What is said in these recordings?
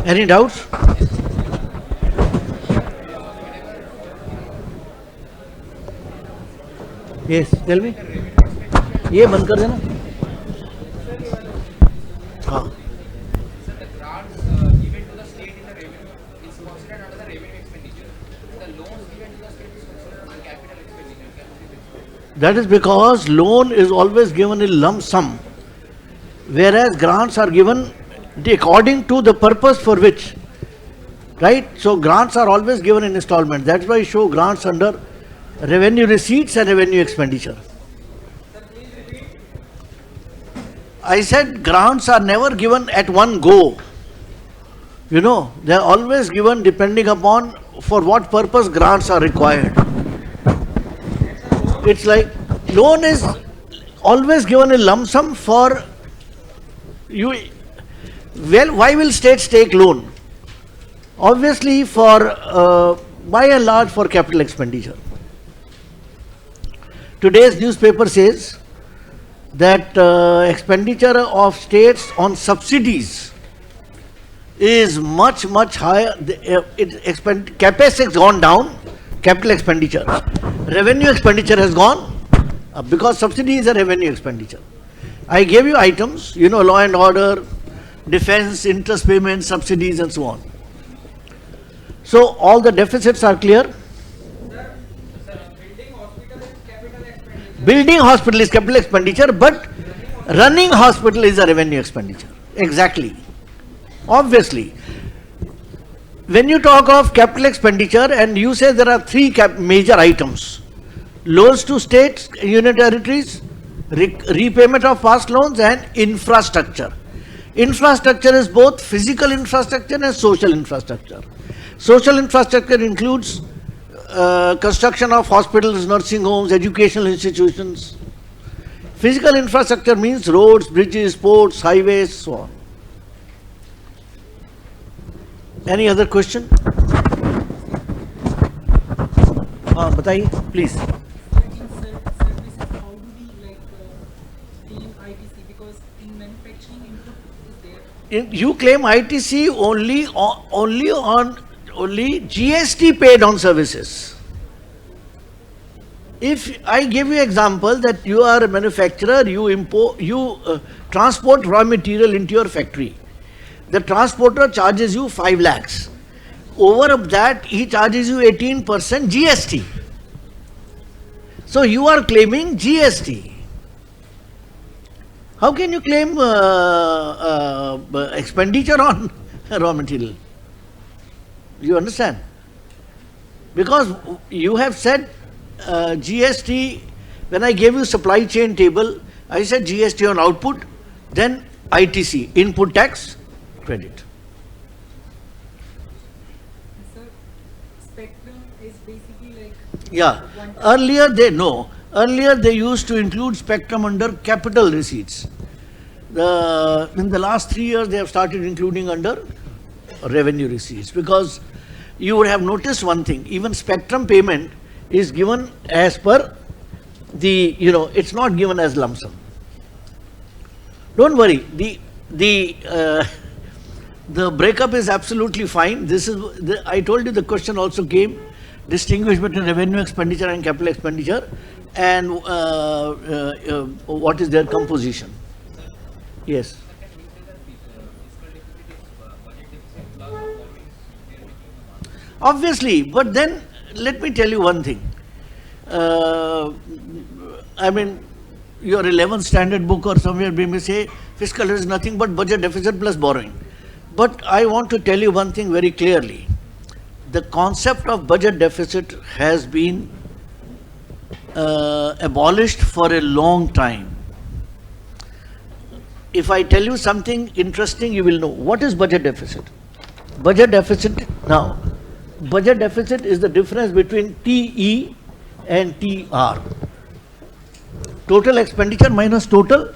Any doubts? Yes, tell me. ये बंद कर देना. हाँ. The grants given to the state in the revenue is considered under the revenue expenditure. The loans given to the state is considered under capital expenditure. That is because loan is always given in lump sum, whereas grants are given according to the purpose for which. Right? So grants are always given in installment. That's why I show grants under revenue receipts and revenue expenditure. I said grants are never given at one go. You know, they are always given depending upon for what purpose grants are required. It's like loan is always given a lump sum for you. Well, why will states take loan? Obviously for by and large for capital expenditure. Today's newspaper says that expenditure of states on subsidies is much higher. CapEx has gone down, capital expenditure. Revenue expenditure has gone up because subsidy is a revenue expenditure. I gave you items, you know, law and order, defense, interest payments, subsidies and so on. So all the deficits are clear. Building hospital is capital expenditure, but running hospital is a revenue expenditure. Exactly. Obviously. When you talk of capital expenditure and you say there are three major items: loans to states, union territories, repayment of past loans, and infrastructure. Infrastructure is both physical infrastructure and social infrastructure. Social infrastructure includes construction of hospitals, nursing homes, educational institutions. Physical infrastructure means roads, bridges, ports, highways, so on. Any other question? बताइए, please. In services, how do we claim ITC? Because in manufacturing input is there. You claim ITC only GST paid on services. If I give you example that you are a manufacturer, you transport raw material into your factory. The transporter charges you 5 lakhs. Over that, he charges you 18% GST. So you are claiming GST. How can you claim expenditure on raw material? You understand? Because you have said GST, when I gave you supply chain table, I said GST on output, then ITC, input tax, credit. Sir, spectrum is basically like. Yeah. Earlier they used to include spectrum under capital receipts. In the last 3 years they have started including under revenue receipts, because you would have noticed one thing, even spectrum payment is given as per the, it's not given as lump sum. Don't worry, the breakup is absolutely fine. I told you the question also came, distinguish between revenue expenditure and capital expenditure, and what is their composition. Yes. Obviously, but then let me tell you one thing. I mean, your 11th standard book or somewhere we may say fiscal is nothing but budget deficit plus borrowing. But I want to tell you one thing very clearly. The concept of budget deficit has been abolished for a long time. If I tell you something interesting, you will know. What is budget deficit? Budget deficit is the difference between TE and TR. Total expenditure minus total,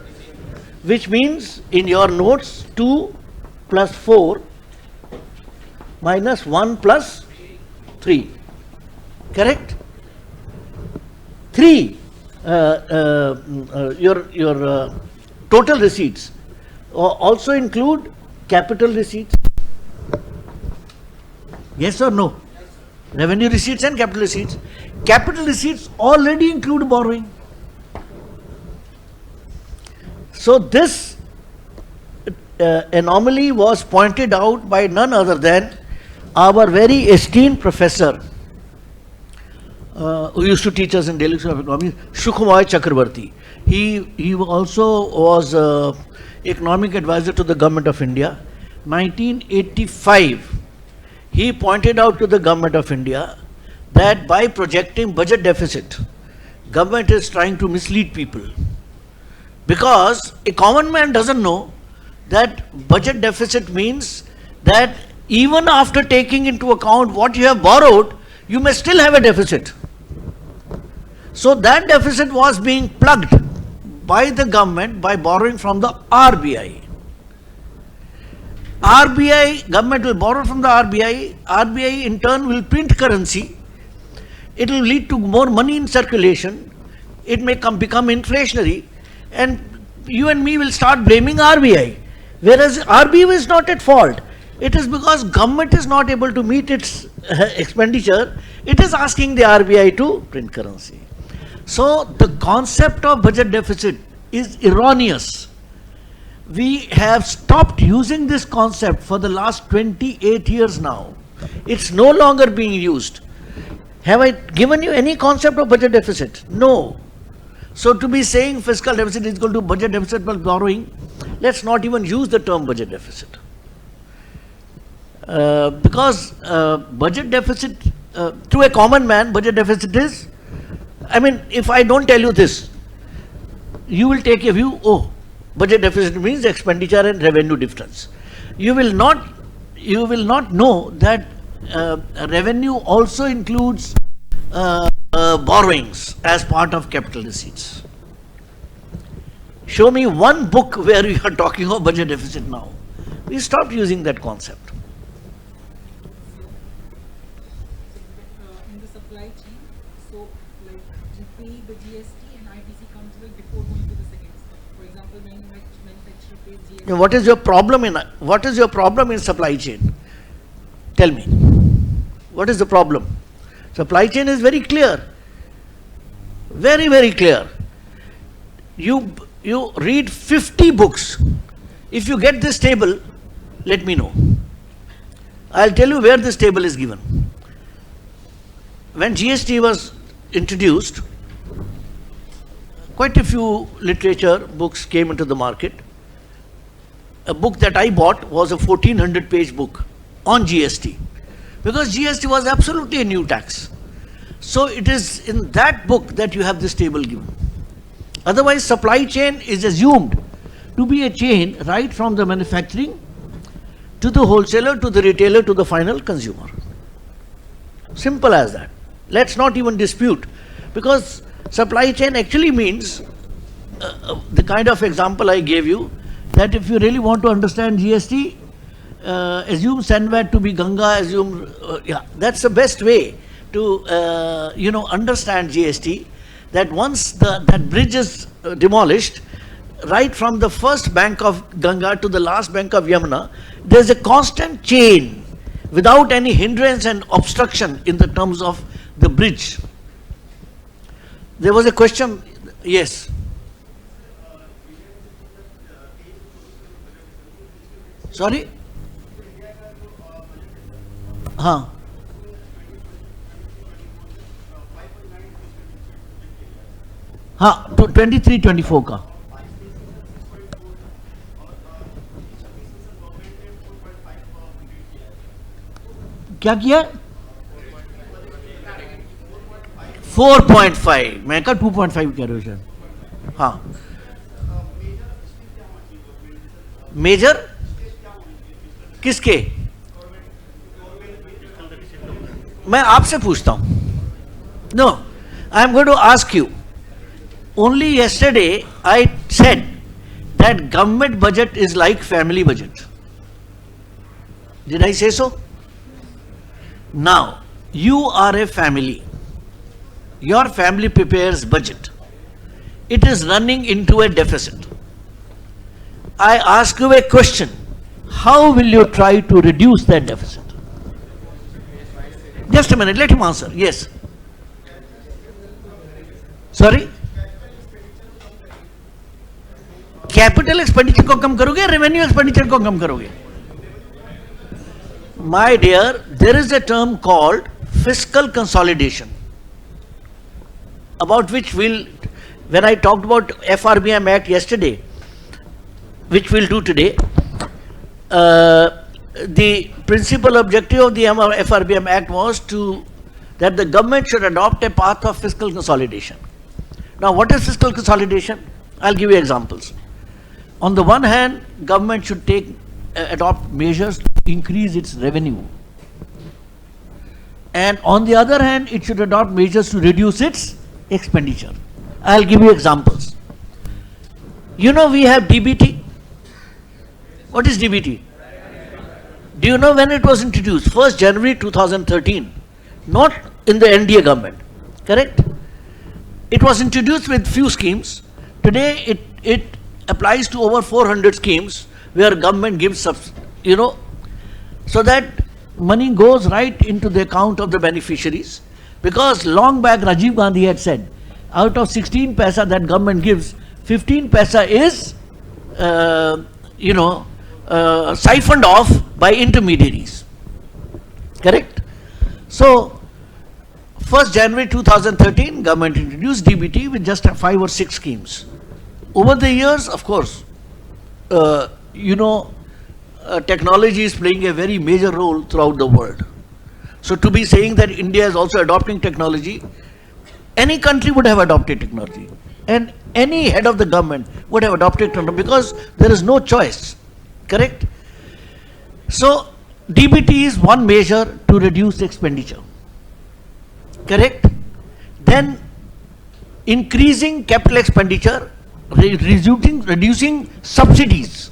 which means in your notes 2 plus 4 minus 1 plus 3. Correct? 3. Your total receipts also include capital receipts. Yes or no? Revenue receipts and capital receipts. Capital receipts already include borrowing. So this anomaly was pointed out by none other than our very esteemed professor who used to teach us in Daily School of Economics, Sukhmoy Chakrabarti. He also was economic advisor to the government of India. 1985, he pointed out to the government of India that by projecting budget deficit, government is trying to mislead people. Because a common man doesn't know that budget deficit means that even after taking into account what you have borrowed, you may still have a deficit. So that deficit was being plugged by the government by borrowing from the RBI. Government will borrow from the RBI, RBI in turn will print currency, it will lead to more money in circulation, it may become inflationary, and you and me will start blaming RBI. Whereas RBI is not at fault. It is because government is not able to meet its expenditure, it is asking the RBI to print currency. So the concept of budget deficit is erroneous. We have stopped using this concept for the last 28 years now. It's no longer being used. Have I given you any concept of budget deficit? No. So to be saying fiscal deficit is equal to budget deficit plus borrowing, let's not even use the term budget deficit. Because budget deficit, to a common man, budget deficit is, I mean, if I don't tell you this, you will take a view, oh, budget deficit means expenditure and revenue difference. You will not know that revenue also includes borrowings as part of capital receipts. Show me one book where we are talking of budget deficit now. We stopped using that concept. In the supply chain, so like you pay the GST and ITC comes well before going to the second step. For example, when manufacturer pays GST. Now, what is your problem in supply chain? Tell me. What is the problem? Supply chain is very clear. Very, very clear. You read 50 books. If you get this table, let me know. I'll tell you where this table is given. When GST was introduced, quite a few literature books came into the market. A book that I bought was a 1400-page book on GST, because GST was absolutely a new tax. So it is in that book that you have this table given. Otherwise, supply chain is assumed to be a chain right from the manufacturing to the wholesaler, to the retailer, to the final consumer. Simple as that. Let's not even dispute, because supply chain actually means the kind of example I gave you, that if you really want to understand GST, assume Sandvat to be Ganga, assume, that's the best way to, understand GST, that once that bridge is demolished, right from the first bank of Ganga to the last bank of Yamuna, there's a constant chain without any hindrance and obstruction in the terms of the bridge. There was a question, yes. Sorry? हाँ. हाँ, तो 23-24 का. क्या किया? 4.5. मैं कहा 2.5 कह रहे हो सर. हाँ. मेजर किसके? मैं आपसे पूछता हूं. No, I am going to ask you. Only yesterday I said that government budget is like family budget. Did I say so? Now, you are a family. Your family prepares budget. It is running into a deficit. I ask you a question. How will you try to reduce that deficit? Just a minute, let him answer. Yes. Sorry? Capital expenditure को कम करोगे, revenue expenditure को कम करोगे? My dear, there is a term called fiscal consolidation, about which when I talked about FRBM Act yesterday, which we'll do today, the principal objective of the FRBM Act was that the government should adopt a path of fiscal consolidation. Now, what is fiscal consolidation? I'll give you examples. On the one hand, government should adopt measures to increase its revenue. And on the other hand, it should adopt measures to reduce its expenditure. I'll give you examples. You know, we have DBT. What is DBT? Do you know when it was introduced? 1st January 2013. Not in the NDA government. Correct? It was introduced with few schemes. Today, it applies to over 400 schemes where government gives, so that money goes right into the account of the beneficiaries. Because long back Rajiv Gandhi had said, out of 16 paisa that government gives, 15 paisa is, siphoned off by intermediaries. Correct? So, 1st January 2013, government introduced DBT with just 5 or 6 schemes. Over the years, of course, technology is playing a very major role throughout the world. So to be saying that India is also adopting technology, any country would have adopted technology. And any head of the government would have adopted technology because there is no choice. Correct? So DBT is one measure to reduce expenditure. Correct? Then increasing capital expenditure, reducing subsidies.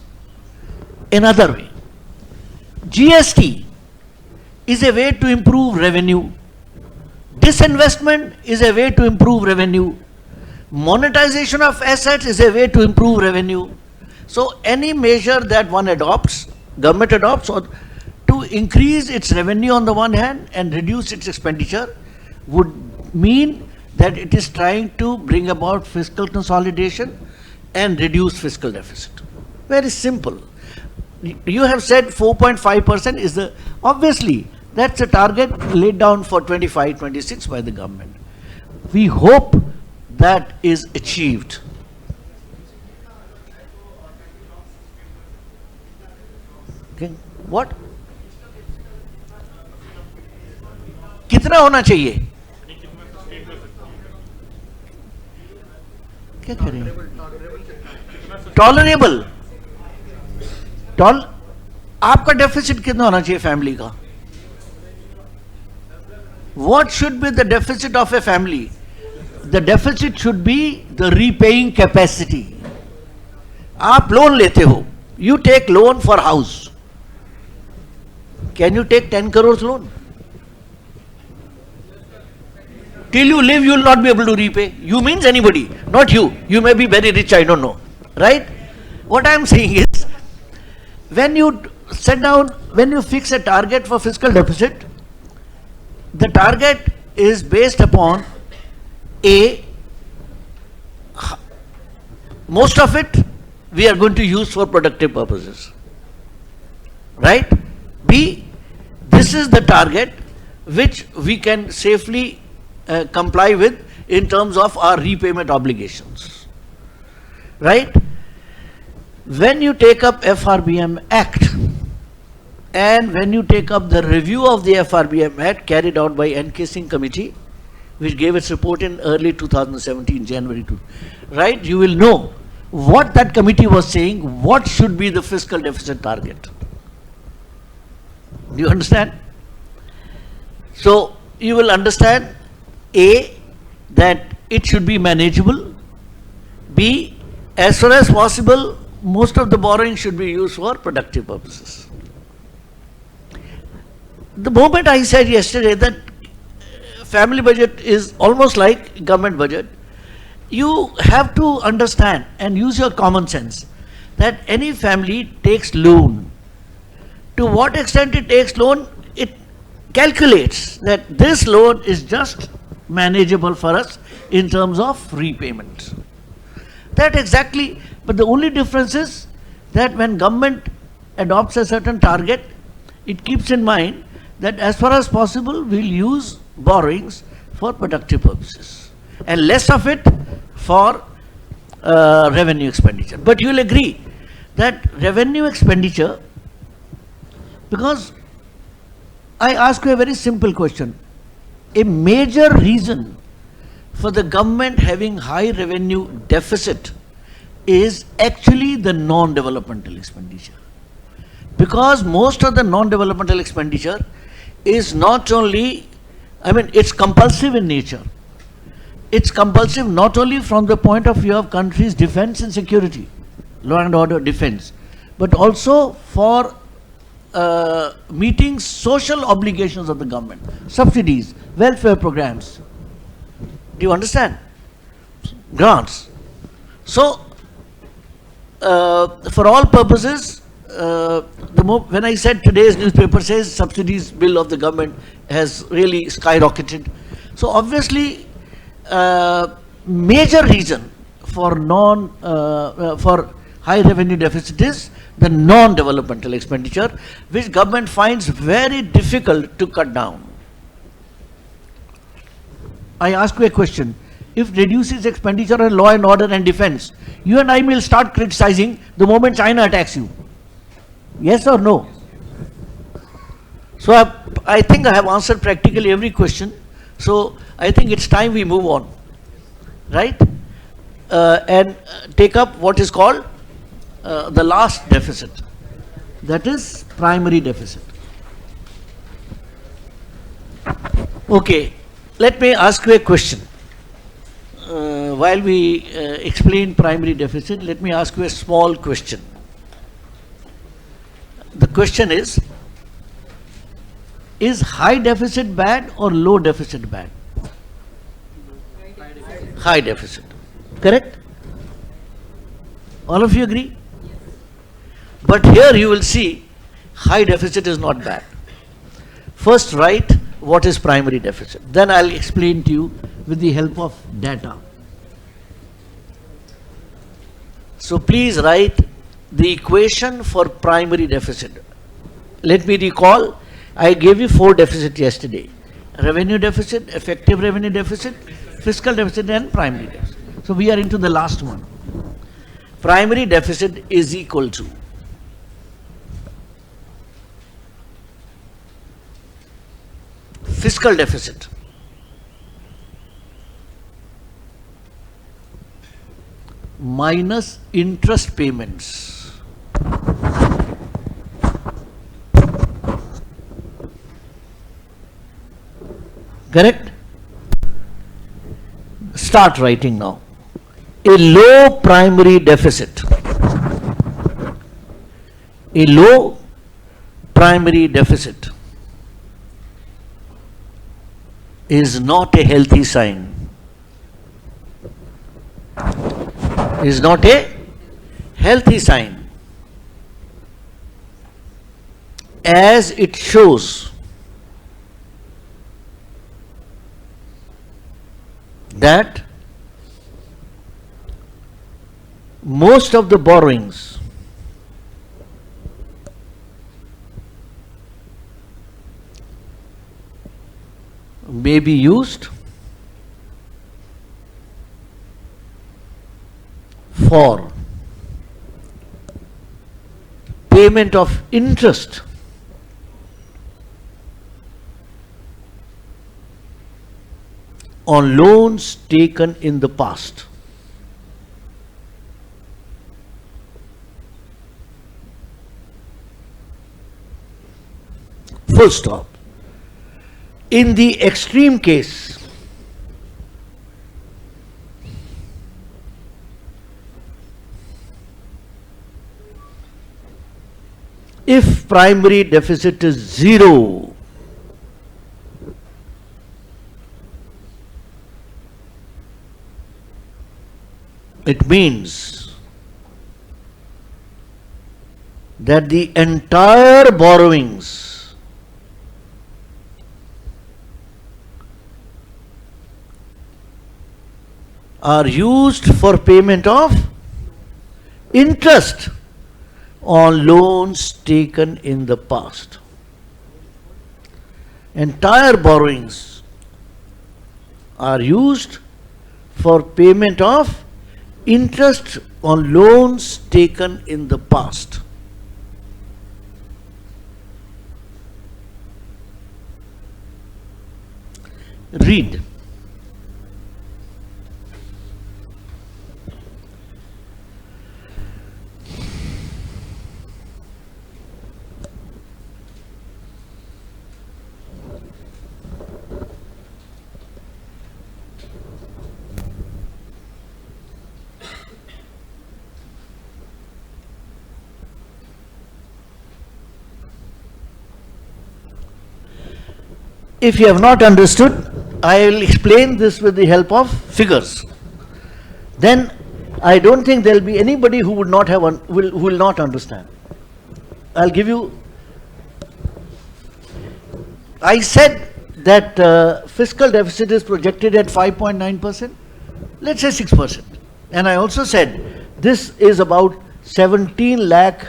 Another way. GST is a way to improve revenue. Disinvestment is a way to improve revenue. Monetization of assets is a way to improve revenue. So any measure that one adopts, government adopts, or to increase its revenue on the one hand and reduce its expenditure would mean that it is trying to bring about fiscal consolidation and reduce fiscal deficit. Very simple. You have said 4.5% is obviously that's a target laid down for 25-26 by the government. We hope that is achieved. Okay. What? कितना होना चाहिए? क्या कह रहे हैं? Tolerable. आपका deficit कितना होना चाहिए फैमिली का? What should be the deficit of a family? The deficit should be the repaying capacity. आप लोन लेते हो. You take loan for house. Can you take 10 crores loan? Till you live, you will not be able to repay. You means anybody, not you. You may be very rich, I don't know. Right? What I am saying is, when you set down, when you fix a target for fiscal deficit, the target is based upon most of it we are going to use for productive purposes. Right? B, this is the target which we can safely comply with in terms of our repayment obligations. Right? When you take up FRBM Act and when you take up the review of the FRBM Act carried out by N.K. Singh Committee, which gave its report in early 2017, January 2, right? You will know what that committee was saying, what should be the fiscal deficit target. Do you understand? So you will understand A, that it should be manageable. B, as far as possible, most of the borrowing should be used for productive purposes. The moment I said yesterday that family budget is almost like government budget, you have to understand and use your common sense that any family takes loan. To what extent it takes loan, it calculates that this loan is just manageable for us in terms of repayment. That exactly, but the only difference is that when government adopts a certain target, it keeps in mind that as far as possible we'll use borrowings for productive purposes and less of it for revenue expenditure. But you'll agree that revenue expenditure, because I ask you a very simple question, a major reason for the government having high revenue deficit is actually the non-developmental expenditure. Because most of the non-developmental expenditure is not only, it's compulsive in nature. It's compulsive not only from the point of view of country's defense and security, law and order defense, but also for meeting social obligations of the government, subsidies, welfare programs. Do you understand? Grants. So, for all purposes, when I said today's newspaper says subsidies bill of the government has really skyrocketed. So obviously, major reason for for high revenue deficit is the non-developmental expenditure, which government finds very difficult to cut down. I ask you a question. If reduces expenditure on law and order and defense, you and I will start criticizing the moment China attacks you. Yes or no? So I think I have answered practically every question. So I think it's time we move on, right? And take up what is called the last deficit. That is primary deficit. Okay, let me ask you a question. While we explain primary deficit, let me ask you a small question. The question is high deficit bad or low deficit bad? High deficit. Correct? All of you agree? But here you will see high deficit is not bad. First write what is primary deficit. Then I'll explain to you with the help of data. So please write the equation for primary deficit. Let me recall, I gave you 4 deficits yesterday. Revenue deficit, effective revenue deficit, fiscal deficit and primary deficit. So we are into the last one. Primary deficit is equal to fiscal deficit minus interest payments correct? Start writing now. A low primary deficit, a low primary deficit is not a healthy sign. Is not a healthy sign, as it shows that most of the borrowings may be used for payment of interest on loans taken in the past. Full stop. In the extreme case, if primary deficit is 0, it means that the entire borrowings are used for payment of interest on loans taken in the past. Entire borrowings are used for payment of interest on loans taken in the past. Read. If you have not understood, I will explain this with the help of figures. Then I don't think there will be anybody who would not have who will not understand. I'll give you. I said that fiscal deficit is projected at 5.9%. Let's say 6%. And I also said this is about 17 lakh.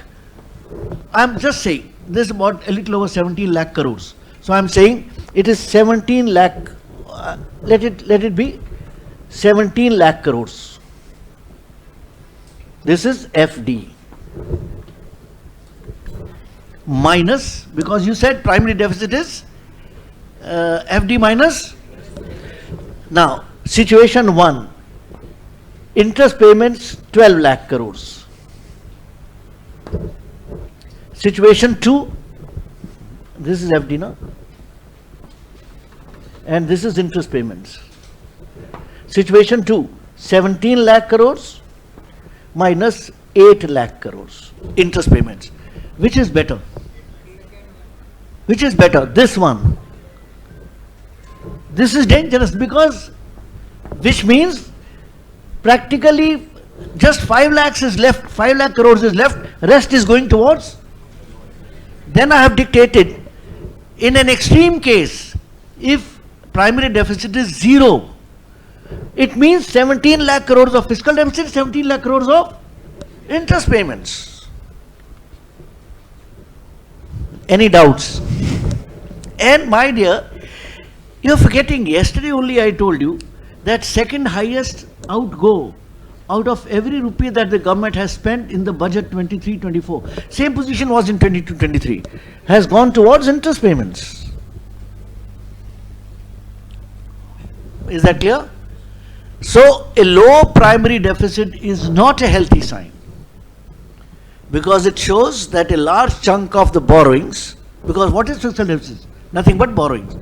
I'm just saying this is about a little over 17 lakh crores. So I'm saying it is 17 lakh, let it be 17 lakh crores. This is FD. Minus, because you said primary deficit is FD minus. Now, situation 1, interest payments 12 lakh crores. Situation 2, this is FD now. And this is interest payments. Situation 2, 17 lakh crores minus 8 lakh crores interest payments. Which is better? Which is better? This one. This is dangerous because, which means practically just 5 lakhs is left, 5 lakh crores is left, rest is going towards. Then I have dictated, in an extreme case, if primary deficit is 0, it means 17 lakh crores of fiscal deficit, 17 lakh crores of interest payments. Any doubts? And my dear, you're forgetting, yesterday only I told you that second highest outgo out of every rupee that the government has spent in the budget 23-24, same position was in 22-23, has gone towards interest payments. Is that clear? So, a low primary deficit is not a healthy sign, because it shows that a large chunk of the borrowings, because what is fiscal deficit? Nothing but borrowings,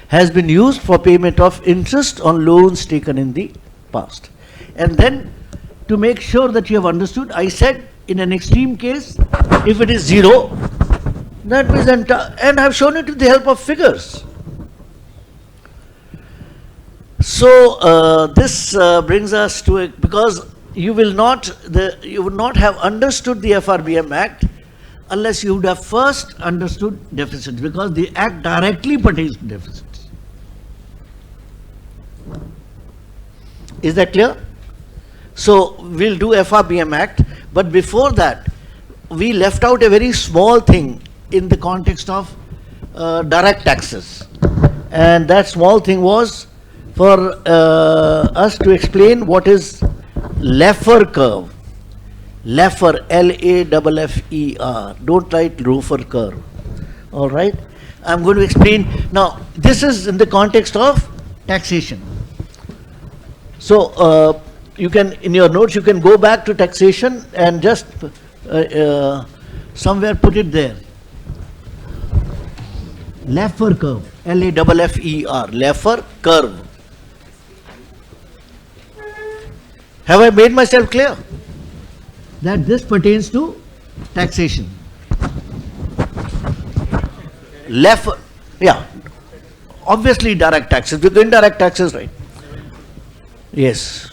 has been used for payment of interest on loans taken in the past. And then, to make sure that you have understood, I said in an extreme case, if it is 0, that means and I have shown it with the help of figures. So this brings us to a, because you would not have understood the FRBM Act unless you would have first understood deficits, because the Act directly pertains to deficits. Is that clear? So we'll do FRBM Act, but before that, we left out a very small thing in the context of direct taxes, and that small thing was for us to explain what is Laffer curve. Laffer, L-A-F-F-E-R. Don't write Rofer curve. All right. I'm going to explain. Now, this is in the context of taxation. So, you can, in your notes, you can go back to taxation and just somewhere put it there. Laffer curve, L-A-F-F-E-R. Laffer curve. Have I made myself clear? That this pertains to taxation. Laffer, yeah. Obviously direct taxes, because indirect taxes, right? Yes.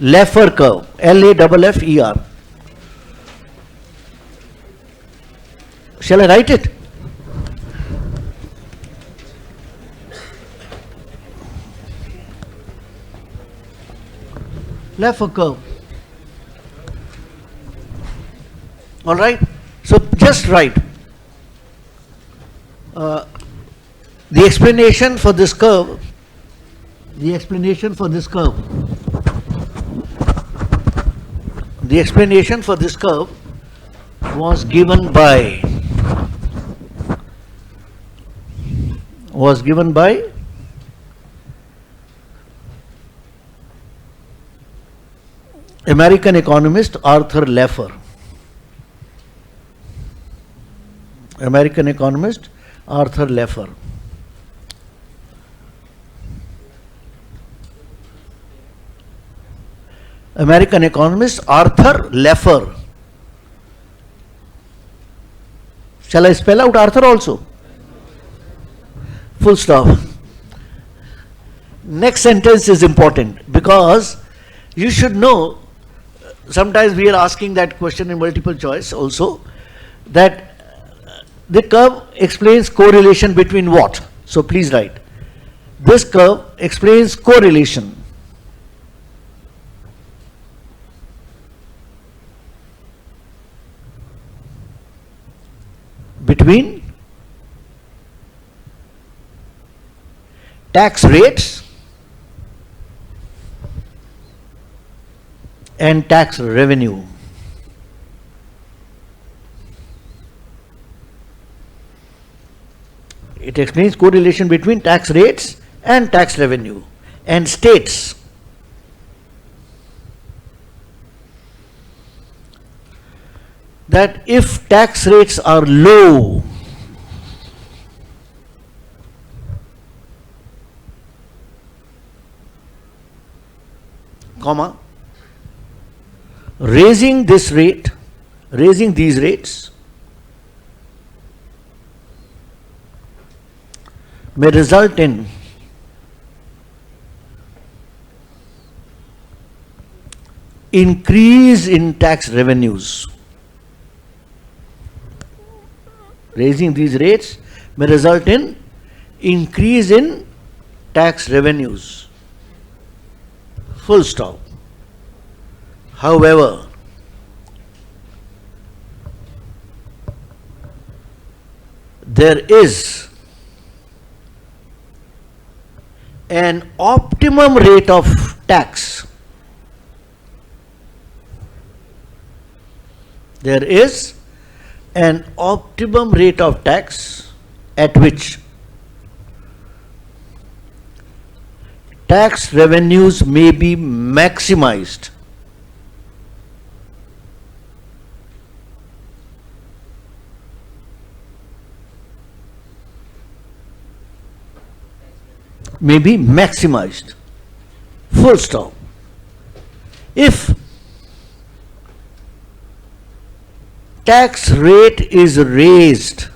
Laffer curve, L-A-F-F-E-R. Shall I write it? Laffer curve. All right. So just write the explanation for this curve. The explanation for this curve. The explanation for this curve was given by American economist Arthur Laffer. American economist Arthur Laffer. American economist Arthur Laffer. Shall I spell out Arthur also? Full stop. Next sentence is important because you should know, sometimes we are asking that question in multiple choice also, that the curve explains correlation between what? So please write. This curve explains correlation between tax rates and tax revenue. It explains correlation between tax rates and tax revenue, and states that if tax rates are low, comma, raising these rates may result in increase in tax revenues. Raising these rates may result in increase in tax revenues. Full stop. However, there is an optimum rate of tax. There is an optimum rate of tax at which tax revenues may be maximized. May be maximized. Full stop. If tax rate is raised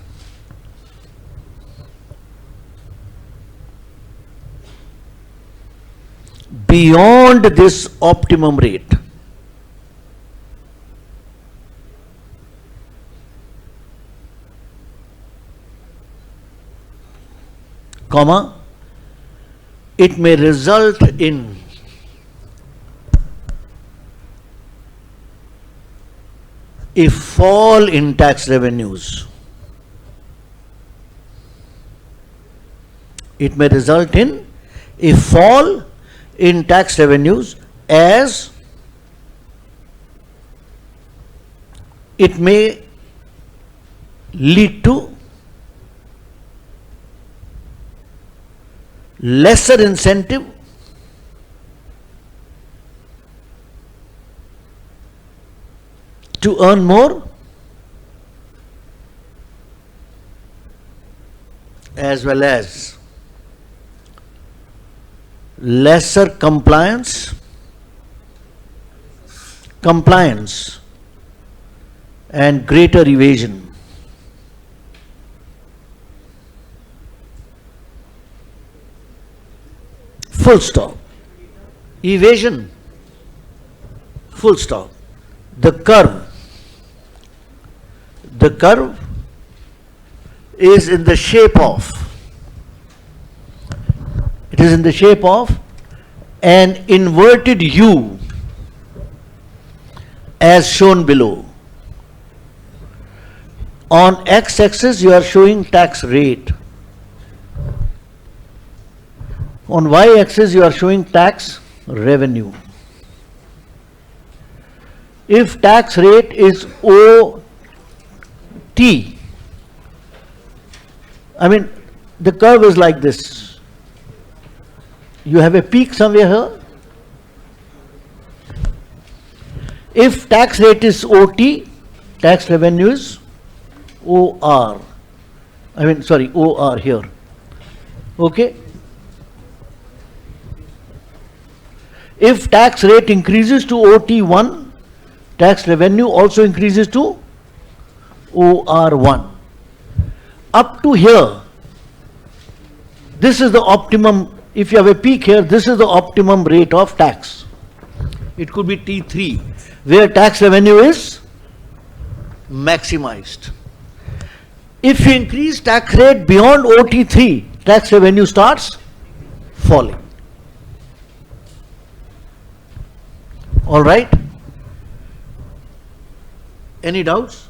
beyond this optimum rate, comma, it may result in a fall in tax revenues. It may result in a fall in tax revenues, as it may lead to lesser incentive to earn more, as well as lesser compliance and greater evasion. Full stop. Evasion. Full stop. The curve is in the shape of, an inverted U as shown below. On x-axis you are showing tax rate. On y-axis you are showing tax revenue. If tax rate is OT, I mean the curve is like this. You have a peak somewhere here. If tax rate is OT, tax revenue is OR. OR here. Okay? If tax rate increases to OT1, tax revenue also increases to OR1. Up to here, this is the optimum. If you have a peak here, this is the optimum rate of tax. It could be T3, where tax revenue is maximized. If you increase tax rate beyond OT3, tax revenue starts falling. All right? Any doubts?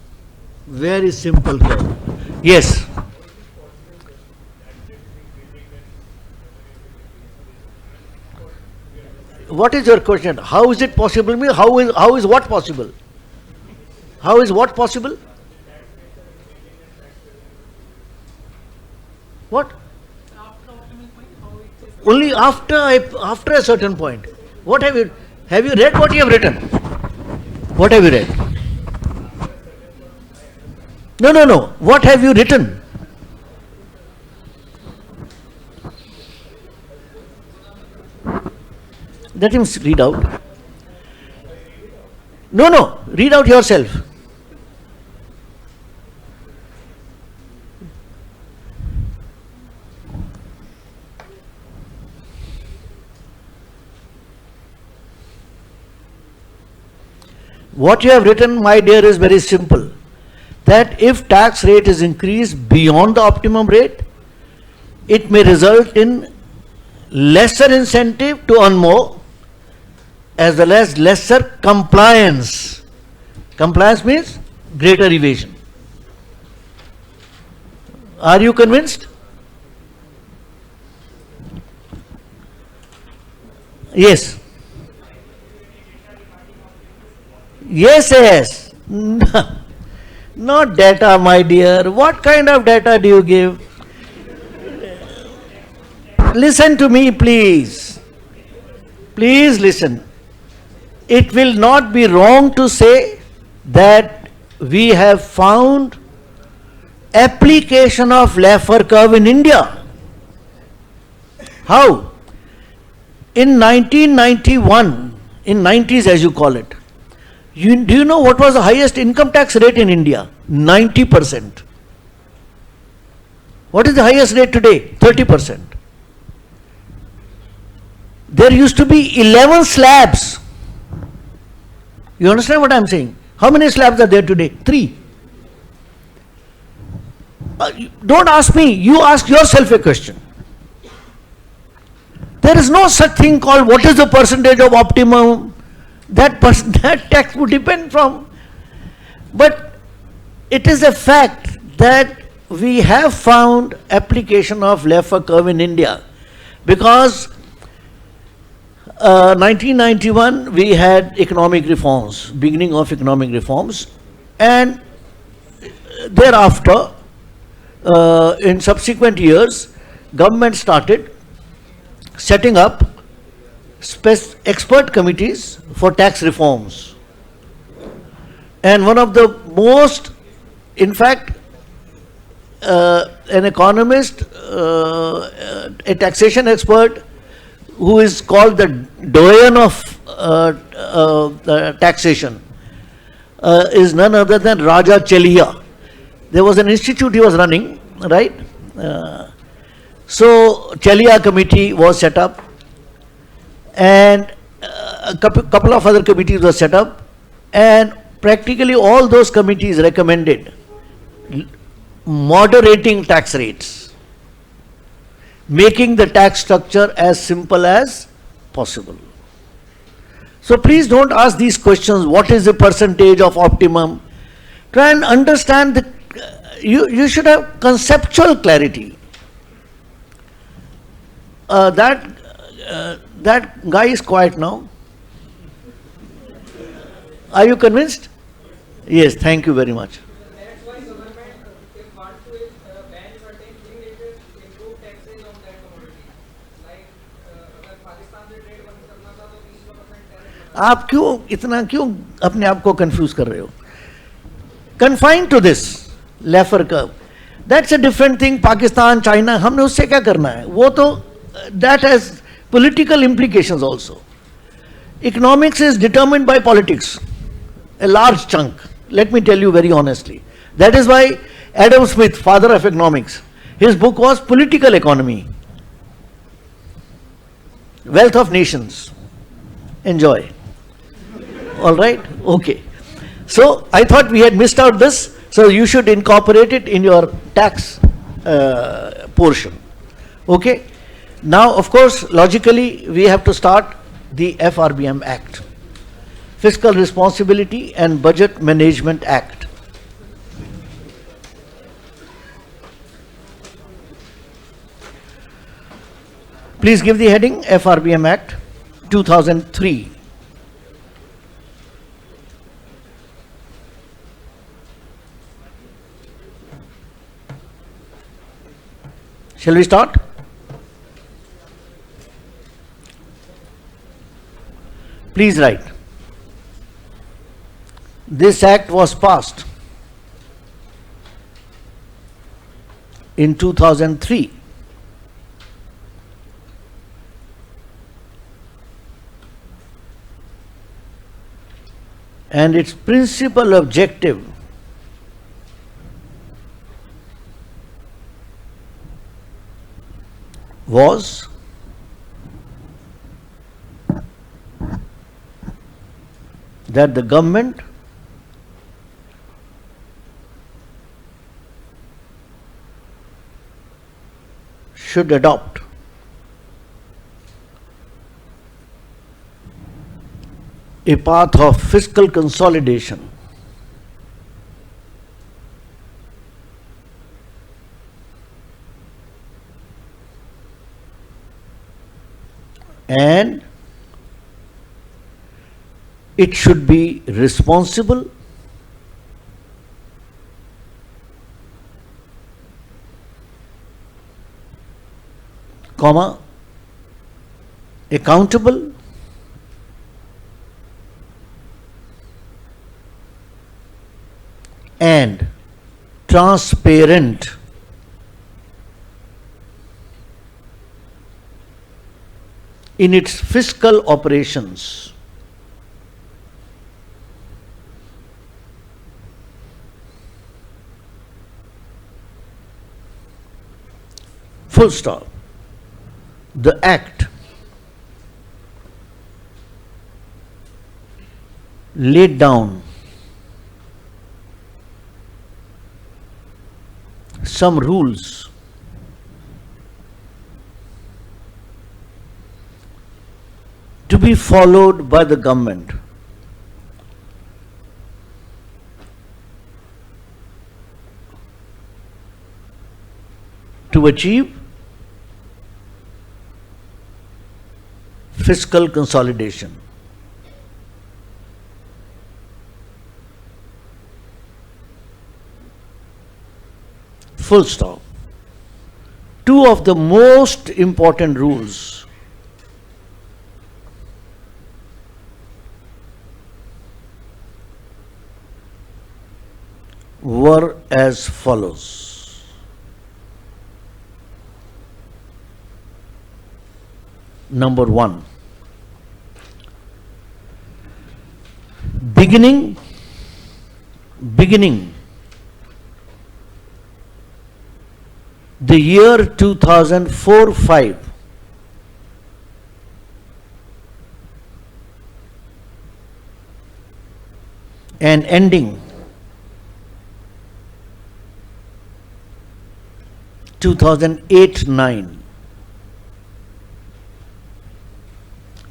Very simple curve. Yes. What is your question? How is it possible? How is what possible? How is what possible? What? Only after a certain point. What have you read what you have written? What have you read? No. What have you written? Let him read out. No. Read out yourself. What you have written, my dear, is very simple. That if tax rate is increased beyond the optimum rate, it may result in lesser incentive to earn more, as well as lesser compliance. Compliance means greater evasion. Are you convinced? Yes. Yes. Not data, my dear. What kind of data do you give? Listen to me, please. Please listen. It will not be wrong to say that we have found application of Laffer curve in India. How? In 1991, in 90s as you call it, do you know what was the highest income tax rate in India? 90%. What is the highest rate today? 30%. There used to be 11 slabs. You understand what I am saying? How many slabs are there today? 3. Don't ask me, you ask yourself a question. There is no such thing called what is the percentage of optimum. That tax would depend from. But it is a fact that we have found application of Laffer curve in India, because 1991 we had economic reforms, beginning of economic reforms, and thereafter in subsequent years government started setting up expert committees for tax reforms. And one of the most, in fact, an economist, a taxation expert who is called the doyen of taxation, is none other than Raja Chelia. There was an institute he was running, right? So Chelia committee was set up, and a couple of other committees were set up, and practically all those committees recommended moderating tax rates, making the tax structure as simple as possible. So please don't ask these questions, what is the percentage of optimum? Try and understand the, you should have conceptual clarity. That guy is quiet now. Are you convinced? Yes, thank you very much. That's why government, if want to ban certain thing, it will improve taxes on that commodity. Like, अगर पाकिस्तान से trade बंद करना था तो 20% tariff लगा. आप क्यों इतना क्यों अपने आप को कंफ्यूज कर रहे हो? Confined to this Laffer curve, that's a different thing. Pakistan, China, हमने उससे क्या करना है? वो तो that has political implications also. Economics is determined by politics, a large chunk. Let me tell you very honestly. That is why Adam Smith, father of economics, his book was Political Economy, Wealth of Nations. Enjoy. All right? Okay. So I thought we had missed out this, so you should incorporate it in your tax portion. Okay? Now, of course, logically, we have to start the FRBM Act, Fiscal Responsibility and Budget Management Act. Please give the heading FRBM Act 2003. Shall we start? Please write. This act was passed in 2003. And its principal objective was that the government should adopt a path of fiscal consolidation and it should be responsible, comma, accountable, and transparent in its fiscal operations. Full stop. The Act laid down some rules to be followed by the government to achieve fiscal consolidation. Full stop. Two of the most important rules were as follows. Number one, beginning the year 2004-5 and ending 2008-9,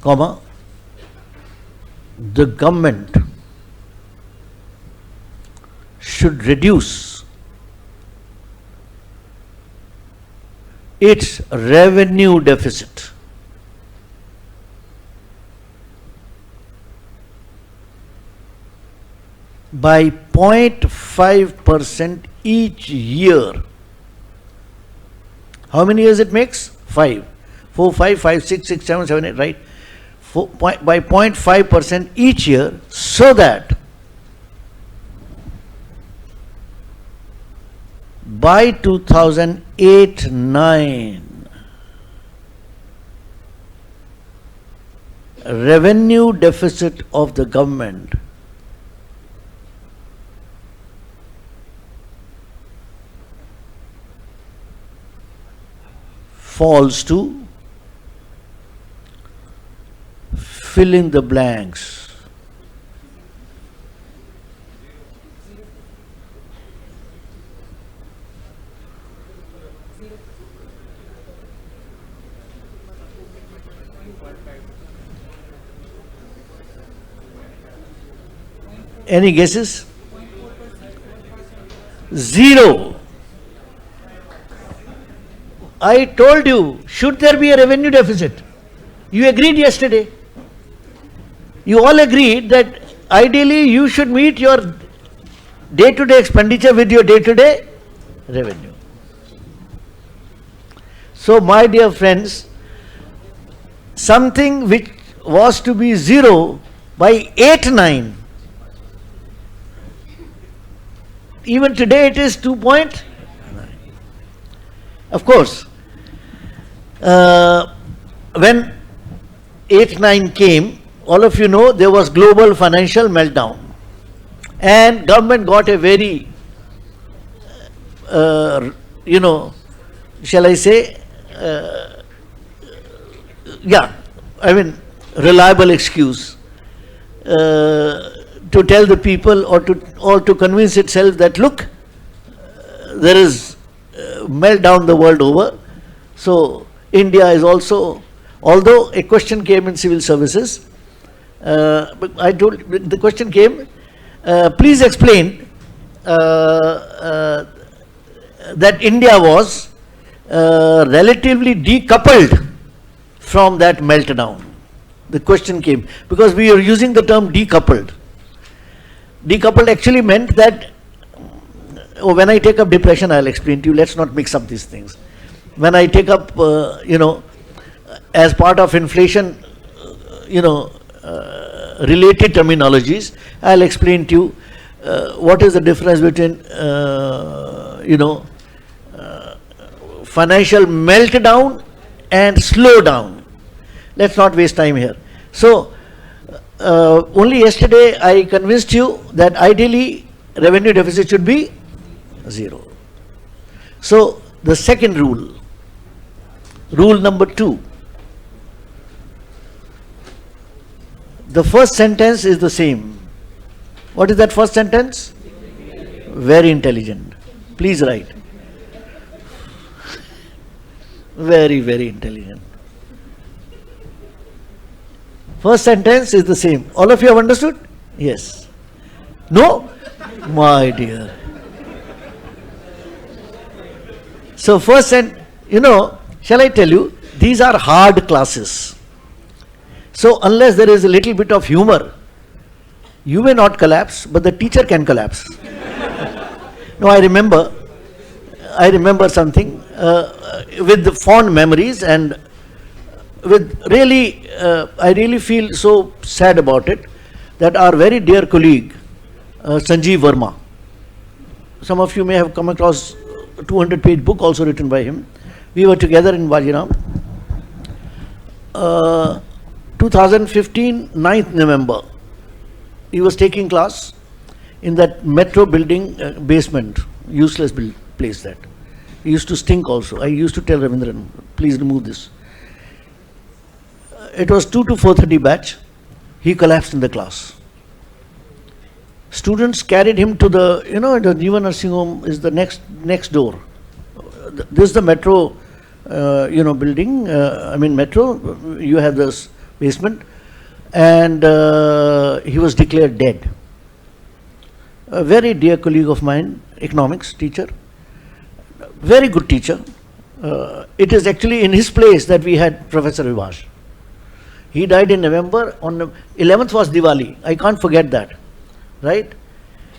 comma, the government should reduce its revenue deficit by 0.5% each year. How many years it makes? 5. 4, 5, 5, 6, 6, 7, 7, 8, right? By 0.5% each year, so that by 2008-9, revenue deficit of the government falls to, fill in the blanks. Any guesses? 0. I told you, should there be a revenue deficit? You agreed yesterday. You all agreed that ideally you should meet your day-to-day expenditure with your day-to-day revenue. So, my dear friends, something which was to be 0 by 8-9, even today it is 2.9. Of course, when 8-9 came, all of you know there was global financial meltdown, and government got a very, shall I say, reliable excuse to tell the people or to convince itself that look, there is meltdown the world over. So India is also, although a question came in civil services, but I told the question came, please explain that India was relatively decoupled from that meltdown. The question came because we are using the term decoupled. Decoupled actually meant that, when I take up depression, I'll explain to you, let's not mix up these things. When I take up, as part of inflation, related terminologies, I'll explain to you what is the difference between, financial meltdown and slowdown. Let's not waste time here. So, only yesterday I convinced you that ideally revenue deficit should be 0. So, the second rule, rule number 2. The first sentence is the same. What is that first sentence? Very intelligent. Please write. Very, very intelligent. First sentence is the same. All of you have understood? Yes. No? My dear. So first, shall I tell you, these are hard classes. So unless there is a little bit of humor, you may not collapse, but the teacher can collapse. No, I remember something with the fond memories, and with really, I really feel so sad about it, that our very dear colleague, Sanjeev Verma, some of you may have come across a 200-page book also written by him. We were together in Wajiram. 2015, 9th November, he was taking class in that metro building basement, useless place that. He used to stink also. I used to tell Ravindran, please remove this. It was 2 to 4:30 batch. He collapsed in the class. Students carried him to the, the Jiva Nursing Home is the next door. This is the metro, building, metro, you have this basement. and he was declared dead. A very dear colleague of mine, economics teacher, very good teacher. It is actually in his place that we had Professor Vivash. He died in November. On the 11th was Diwali. I can't forget that, right?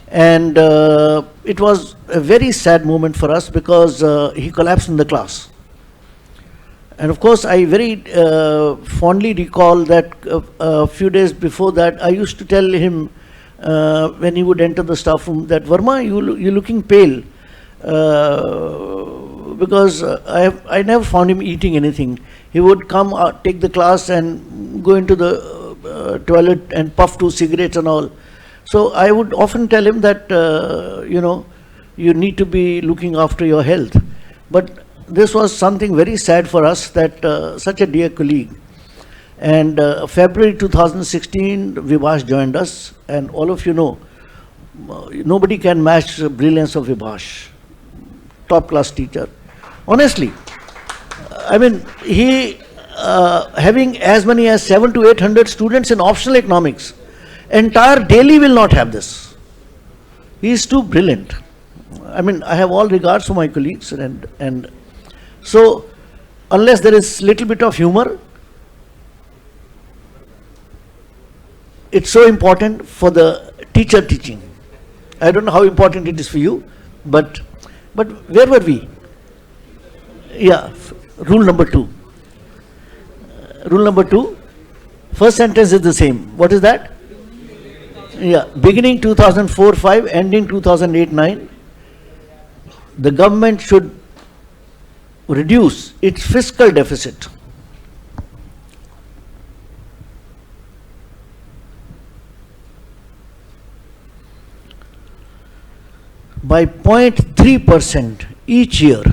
And it was a very sad moment for us because he collapsed in the class. And of course, I very fondly recall that a few days before that, I used to tell him when he would enter the staff room that, Verma, you're looking pale. Because I never found him eating anything. He would come out, take the class and go into the toilet and puff 2 cigarettes and all. So I would often tell him that, you need to be looking after your health. But this was something very sad for us that such a dear colleague. And February 2016, Vivash joined us, and all of you know, nobody can match the brilliance of Vivash. Top class teacher. Honestly, I mean, he having as many as 700 to 800 students in optional economics, entire Delhi will not have this. He is too brilliant. I mean, I have all regards for my colleagues, and so unless there is little bit of humor, it's so important for the teacher teaching. I don't know how important it is for you, but where were we? Yeah, rule number 2. Rule number 2, first sentence is the same. What is that? Yeah, beginning 2004-5, ending 2008-9, the government should reduce its fiscal deficit by 0.3% each year.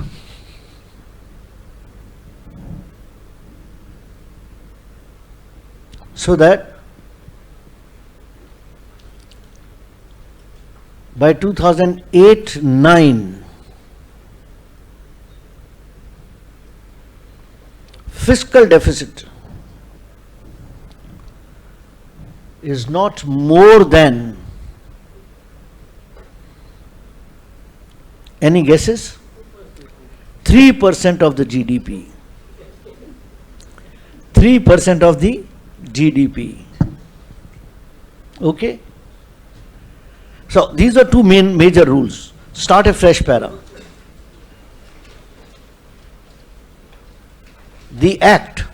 So that by 2008-9, fiscal deficit is not more than, any guesses? 3% of the GDP. 3% of the GDP. Okay? So these are two major rules. Start a fresh para. The Act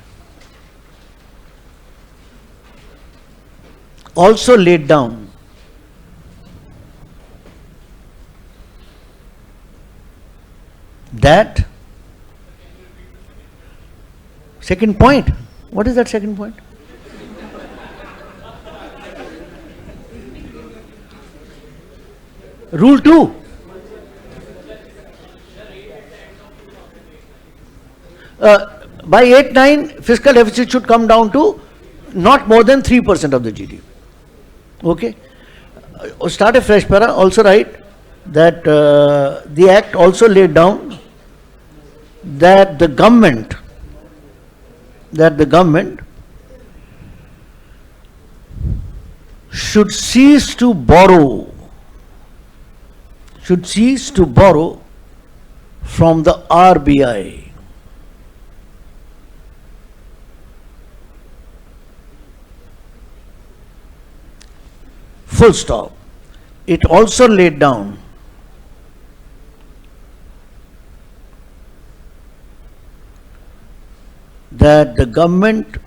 also laid down that second point. What is that second point? Rule 2. By 8-9, fiscal deficit should come down to not more than 3% of the GDP. Okay? Start a fresh para. Also write that the Act also laid down that the government should cease to borrow from the RBI. Full stop. It also laid down that the government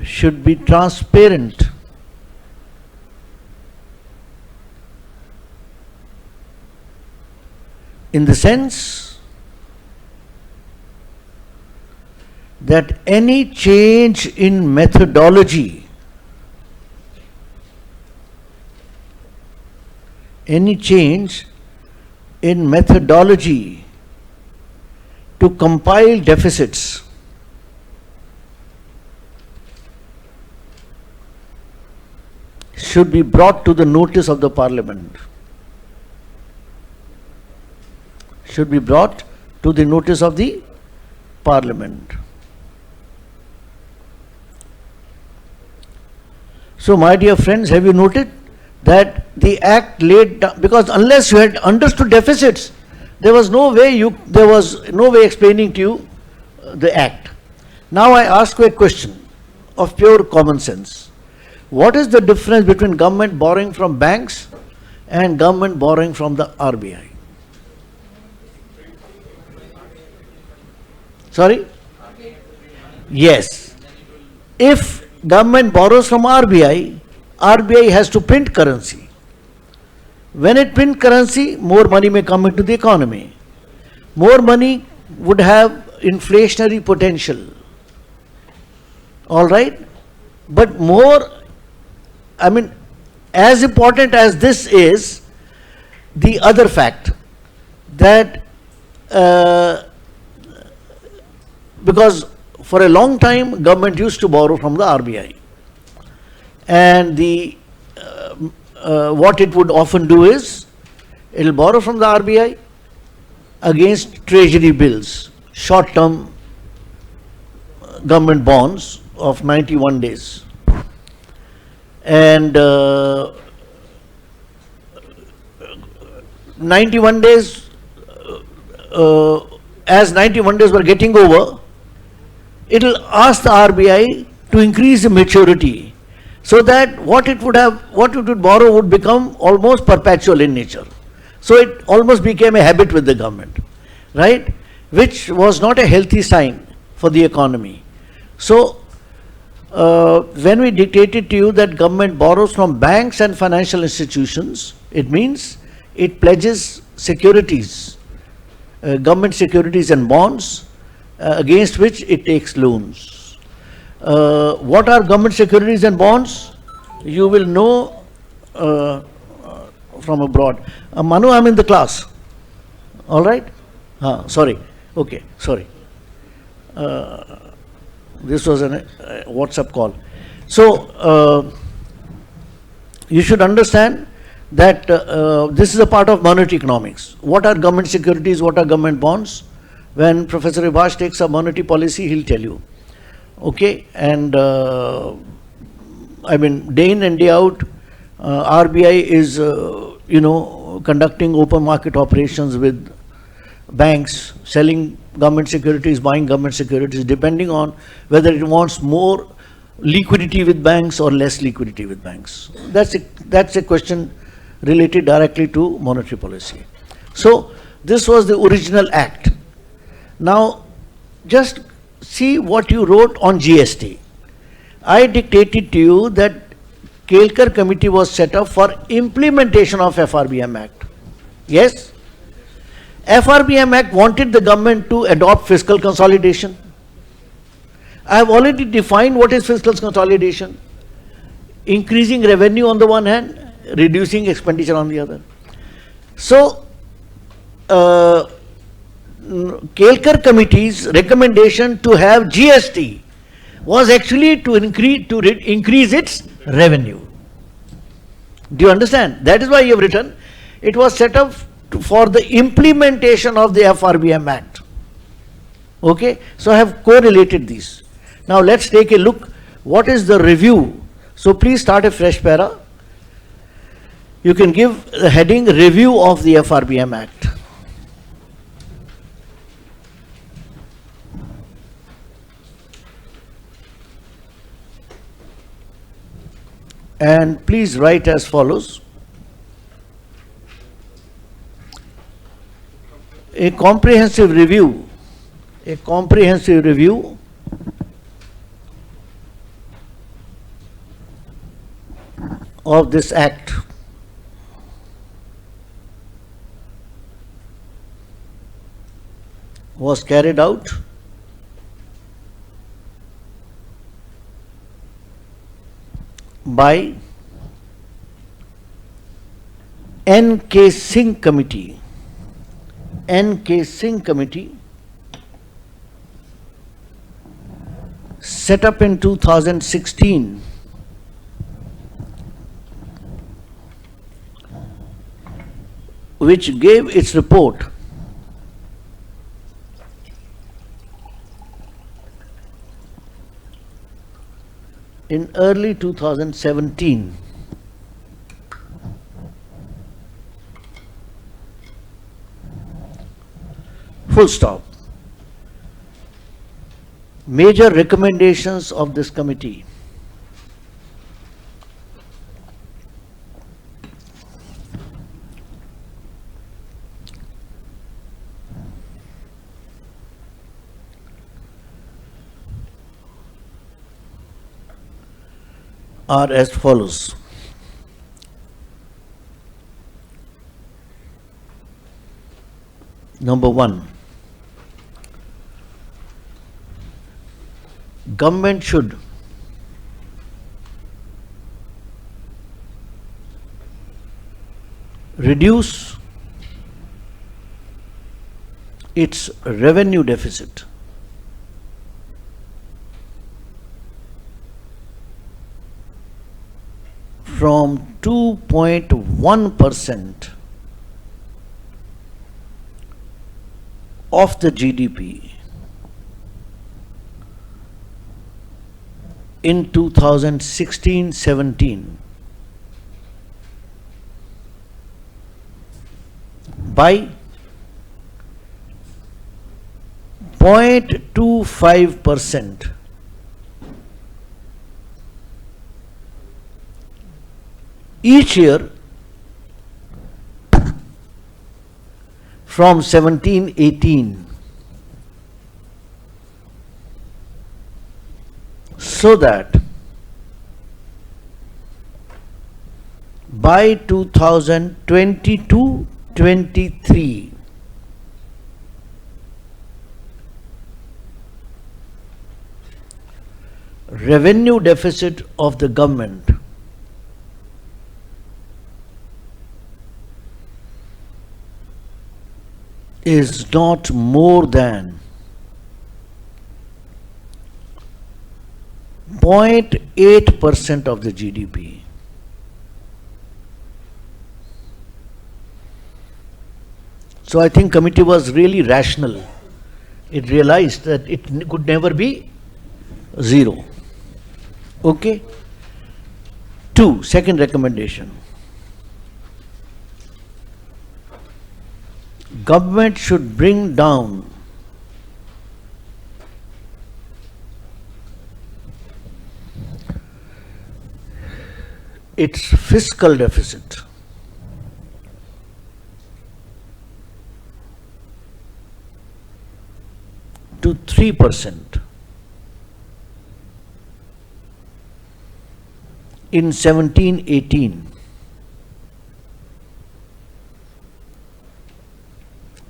should be transparent in the sense that any change in methodology, to compile deficits should be brought to the notice of the Parliament. Should be brought to the notice of the Parliament. So, my dear friends, have you noted that the act laid down, because unless you had understood deficits, there was no way explaining to you the act. Now I ask you a question of pure common sense. What is the difference between government borrowing from banks and government borrowing from the RBI? Sorry? Yes. If government borrows from RBI, RBI has to print currency. When it prints currency, more money may come into the economy. More money would have inflationary potential. All right? But as important as this is, the other fact that because for a long time government used to borrow from the RBI, and what it would often do is it will borrow from the RBI against treasury bills, short-term government bonds of 91 days. And 91 days, as 91 days were getting over, it will ask the RBI to increase the maturity, so that what it would borrow would become almost perpetual in nature. So it almost became a habit with the government, right? Which was not a healthy sign for the economy. So when we dictated to you that government borrows from banks and financial institutions, it means it pledges securities, government securities and bonds, against which it takes loans. What are government securities and bonds? You will know from abroad. Manu, I'm in the class. All right? Sorry. Okay, sorry. This was a WhatsApp call. So, you should understand that this is a part of monetary economics. What are government securities? What are government bonds? When Professor Vivash takes up monetary policy, he'll tell you. Okay, and day in and day out, RBI is, conducting open market operations with banks, selling government securities, buying government securities, depending on whether it wants more liquidity with banks or less liquidity with banks. That's a question related directly to monetary policy. So this was the original act. Now, just see what you wrote on GST. I dictated to you that Kelkar committee was set up for implementation of FRBM Act. Yes? FRBM Act wanted the government to adopt fiscal consolidation. I have already defined what is fiscal consolidation. Increasing revenue on the one hand, reducing expenditure on the other. So, Kelkar committee's recommendation to have GST was actually to increase its revenue. Do you understand? That is why you have written, it was set up for the implementation of the FRBM Act. Okay, so I have correlated these. Now let's take a look. What is the review? So please start a fresh para. You can give the heading Review of the FRBM Act. And please write as follows. A comprehensive review of this act was carried out by N.K. Singh Committee. N.K. Singh Committee, set up in 2016, which gave its report in early 2017. Full stop. Major recommendations of this committee. Are as follows. Number one, government should reduce its revenue deficit from 2.1% of the GDP in 2016-17 by 0.25% each year from 17-18, so that by 2022-23 revenue deficit of the government is not more than 0.8% of the GDP. So I think committee was really rational. It realized that it could never be zero. Okay? Second recommendation. Government should bring down its fiscal deficit to 3% in 17-18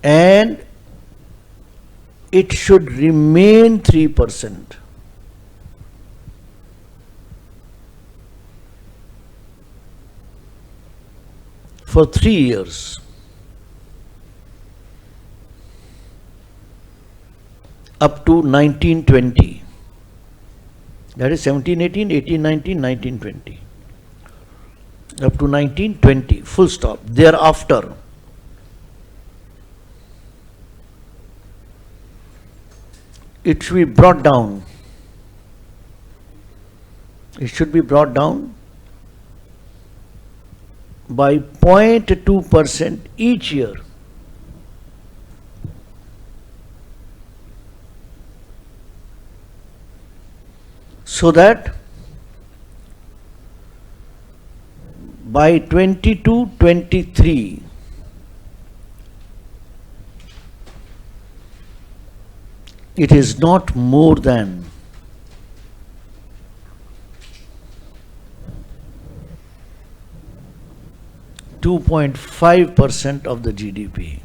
and it should remain 3% for 3 years up to 1920. That is 17-18, 18-19, 19-20. Up to 1920, full stop. Thereafter, it should be brought down. It should be brought down by 0.2% each year. So that by 22-23 it is not more than 2.5% of the GDP.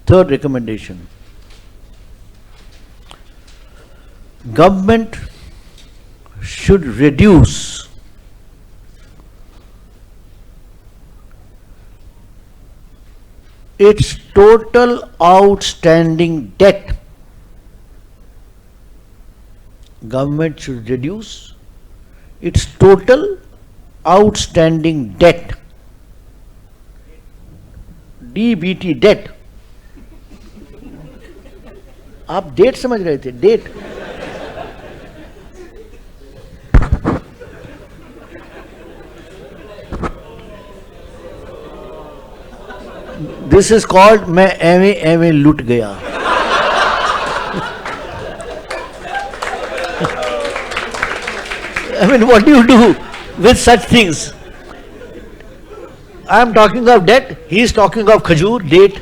Third recommendation. Government should reduce its total outstanding debt. Government should reduce its total outstanding debt, DBT, debt, आप date समझ रहे थे, date. This is called मैं एवे एवे लुट गया. I mean, what do you do with such things? I am talking of debt, he is talking of khajur, date.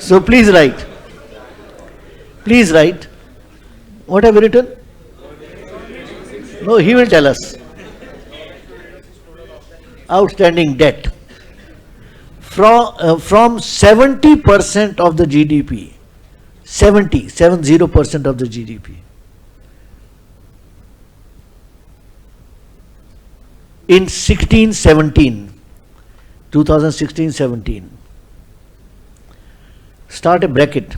So please write. Please write. What have you written? No, he will tell us. Outstanding debt. From 70% of the GDP. 70% of the GDP. In 2016-17, start a bracket.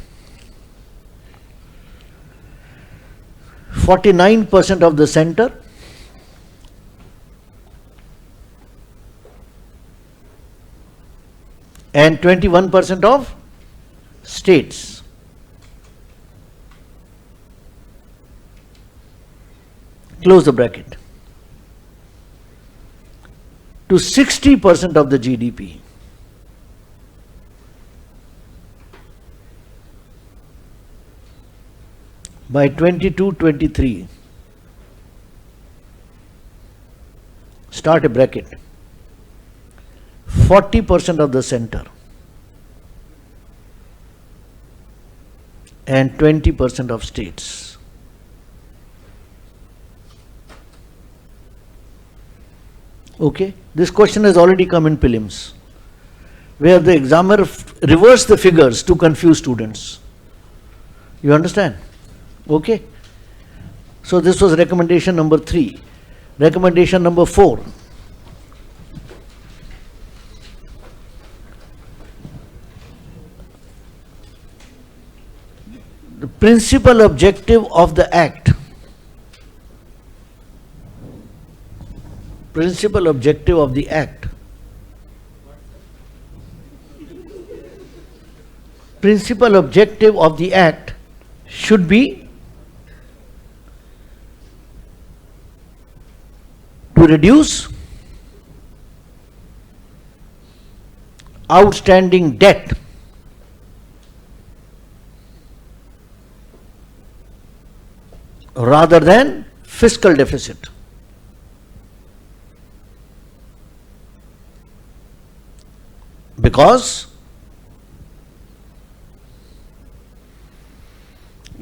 49% of the center, and 21% of states. Close the bracket. To 60% of the GDP. By 22-23, start a bracket. 40% of the center and 20% of states. Okay, this question has already come in prelims, where the examiner reversed the figures to confuse students. You understand? Okay. So this was recommendation number 3. Recommendation number 4. The principal objective of the Act. Principal objective of the Act. Principal objective of the Act should be to reduce outstanding debt rather than fiscal deficit. Because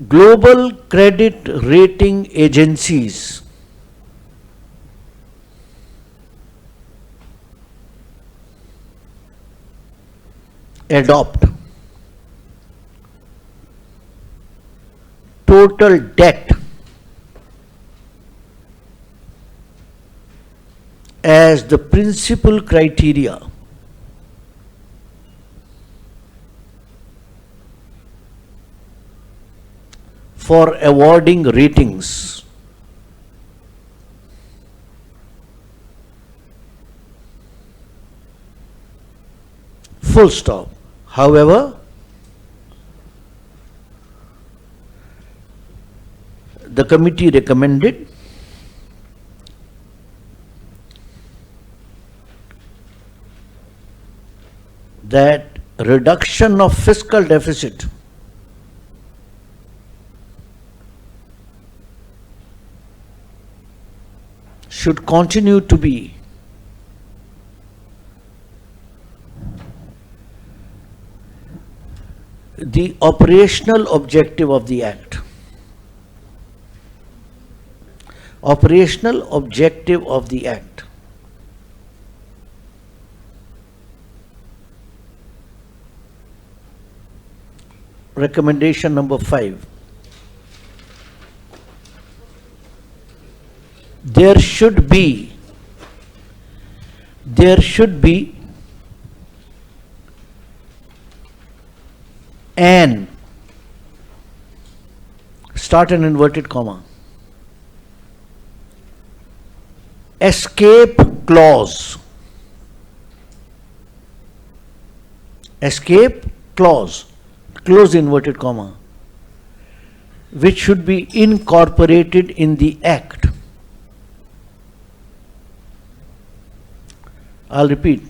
global credit rating agencies adopt total debt as the principal criteria for awarding ratings. Full stop. However, the committee recommended that reduction of fiscal deficit should continue to be the operational objective of the Act. Operational objective of the Act. Recommendation number 5. There should be an, start an inverted comma, escape clause. Escape clause, close inverted comma, which should be incorporated in the act. I'll repeat.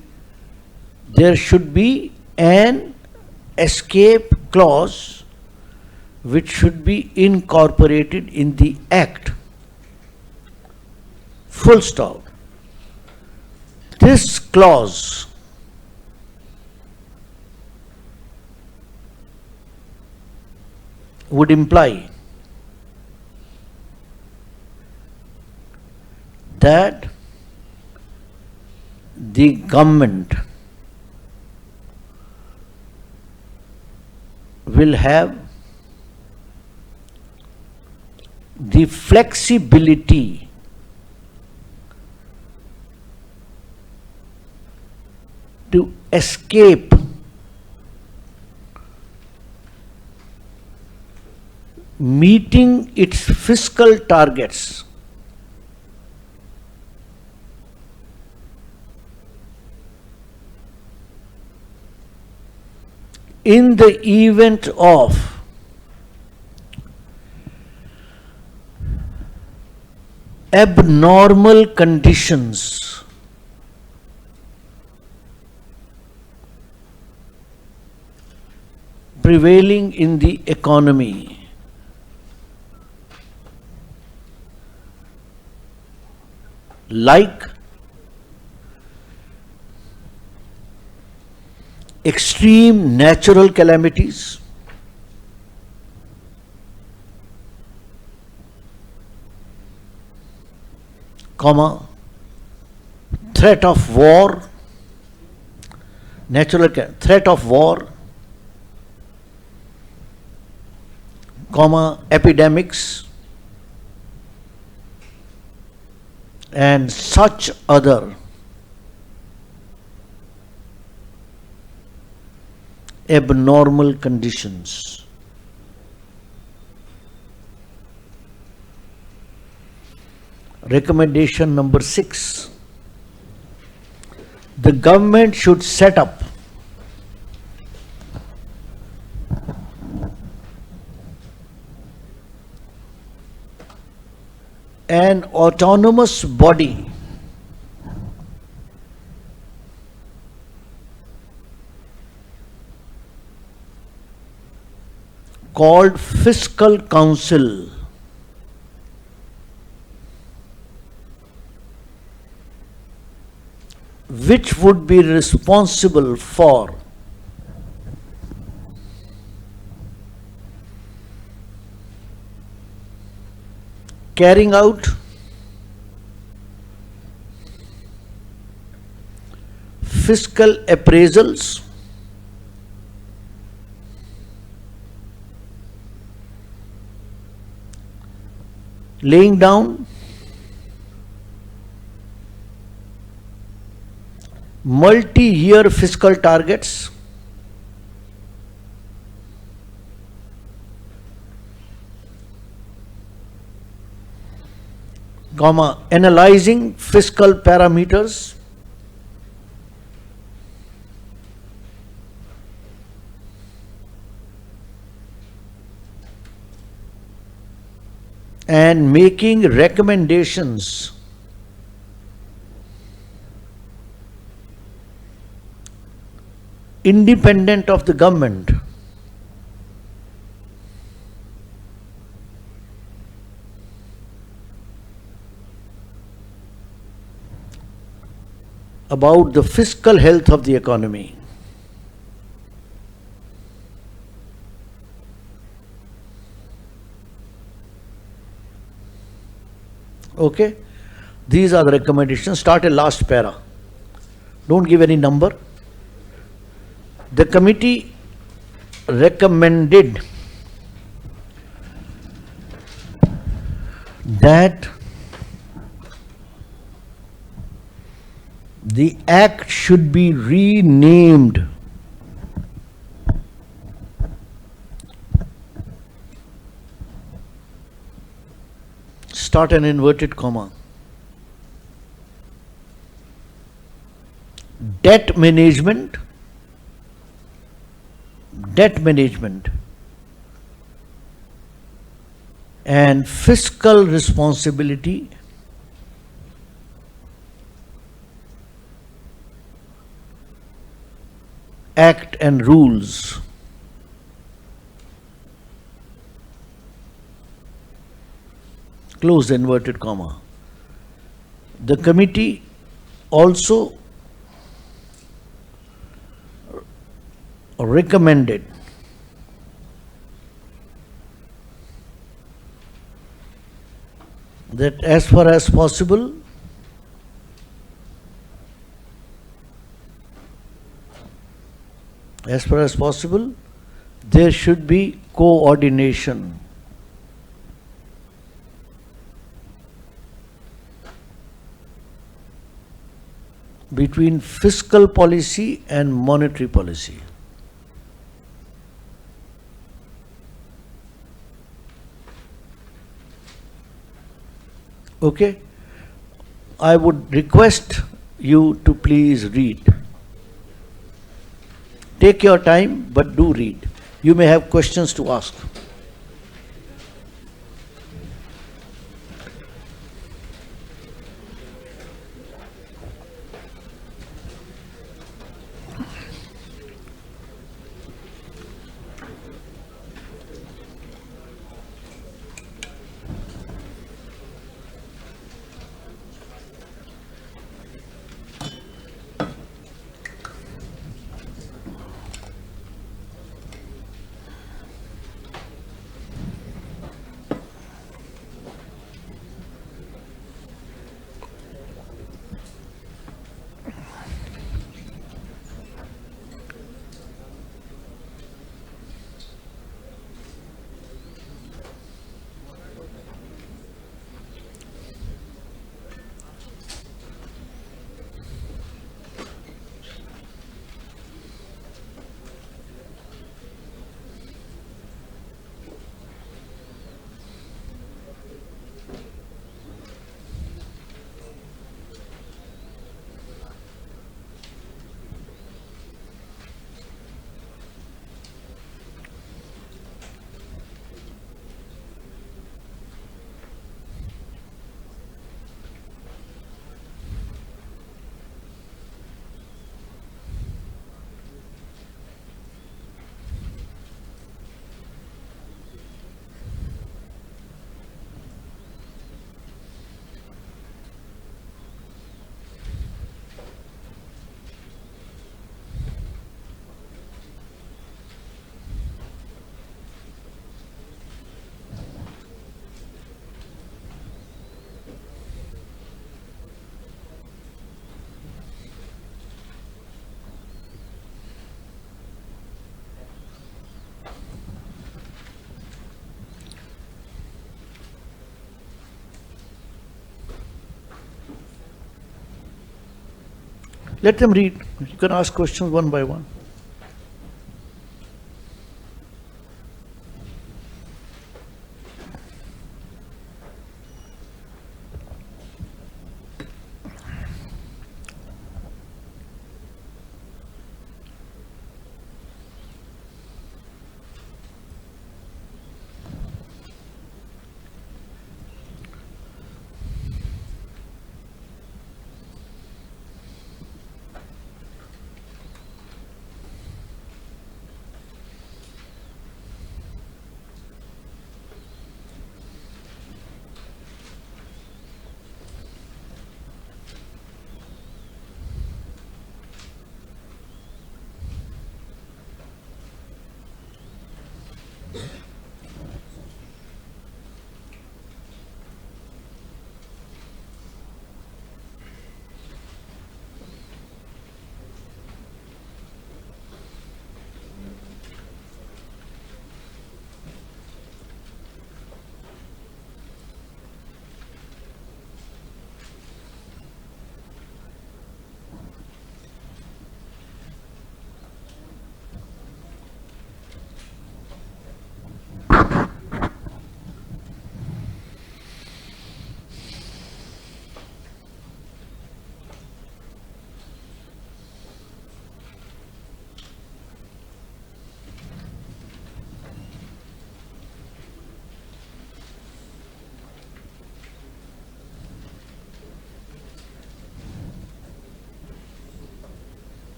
There should be an escape clause which should be incorporated in the act. Full stop. This clause would imply that the government will have the flexibility to escape meeting its fiscal targets in the event of abnormal conditions prevailing in the economy, like extreme natural calamities, comma, threat of war, threat of war, comma, epidemics, and such other abnormal conditions. Recommendation number 6. The government should set up an autonomous body called Fiscal Council, which would be responsible for carrying out fiscal appraisals, laying down multi-year fiscal targets, comma, analyzing fiscal parameters, and making recommendations independent of the government about the fiscal health of the economy. Okay, these are the recommendations. Start a last para. Don't give any number. The committee recommended that the act should be renamed start an inverted comma Debt Management debt management, and fiscal responsibility, Act and rules. Close the inverted comma. The committee also recommended that as far as possible, there should be coordination between fiscal policy and monetary policy. Okay? I would request you to please read. Take your time, but do read. You may have questions to ask. Let them read. You can ask questions one by one.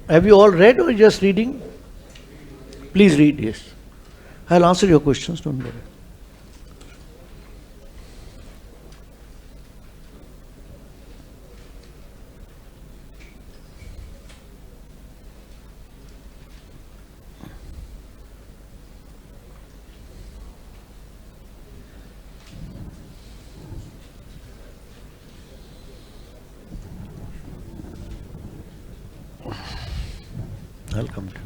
Have you all read or just reading? Please read, yes. I'll answer your questions, don't worry. I'll come to you.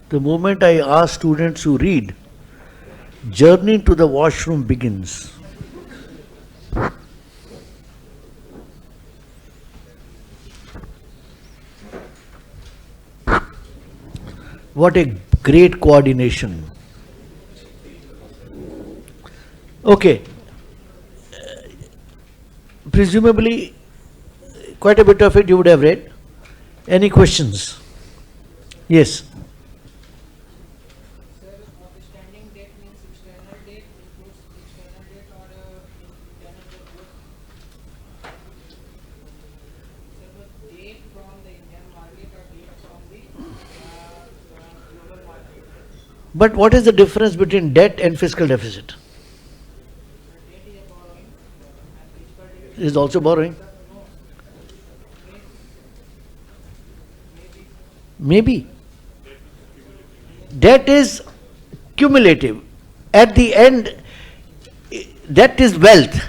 The moment I ask students to read, journey to the washroom begins. What a great coordination. Okay. Presumably, quite a bit of it you would have read. Any questions? Yes. Sir, outstanding debt means external debt includes external debt or internal debt both. Sir, the debt from the Indian market or debt from the global market. But what is the difference between debt and fiscal deficit? Debt is a borrowing and fiscal debt Is also borrowing? Maybe. Debt is cumulative. At the end, debt is wealth.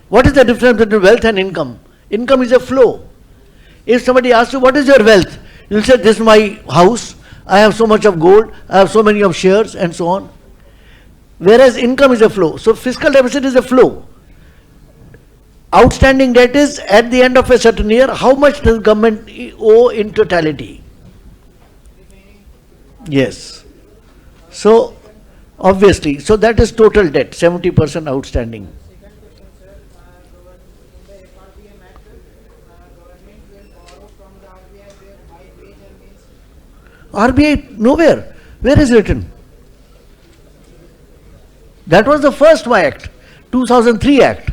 What is the difference between wealth and income? Income is a flow. If somebody asks you, what is your wealth? You'll say, this is my house, I have so much of gold, I have so many of shares, and so on. Whereas income is a flow. So fiscal deficit is a flow. Outstanding debt is at the end of a certain year, how much does government owe in totality? Yes. So, obviously, so that is total debt, 70% outstanding. Second question, sir. In the FRBM Act, government will borrow from the RBI where by wage and means. RBI, nowhere. Where is written? That was the first Act, 2003 Act,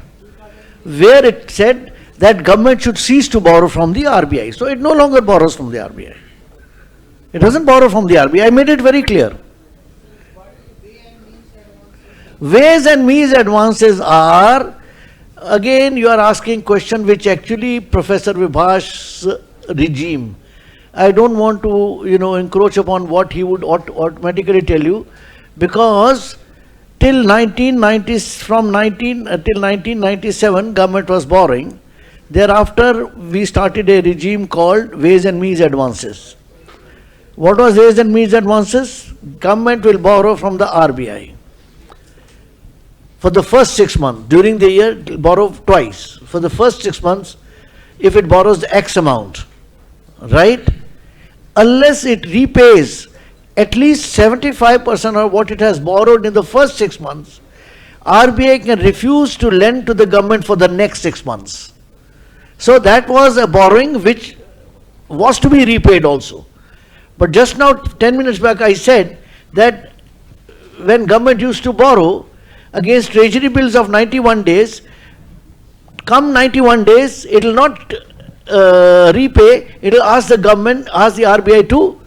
where it said that government should cease to borrow from the RBI. So it no longer borrows from the RBI. It doesn't borrow from the RBI. I made it very clear. Ways and means advances are, again you are asking question which actually Professor Vibhash's regime. I don't want to, encroach upon what he would automatically tell you, because till 1997 government was borrowing. Thereafter we started a regime called ways and means advances. What was ways and means advances? Government will borrow from the RBI. For the first 6 months, during the year, it will borrow twice. For the first 6 months, if it borrows X amount, right? Unless it repays at least 75% of what it has borrowed in the first 6 months, RBI can refuse to lend to the government for the next 6 months. So that was a borrowing which was to be repaid also. But just now, 10 minutes back, I said that when government used to borrow against treasury bills of 91 days, come 91 days, it will not repay, it will ask the government, ask the RBI to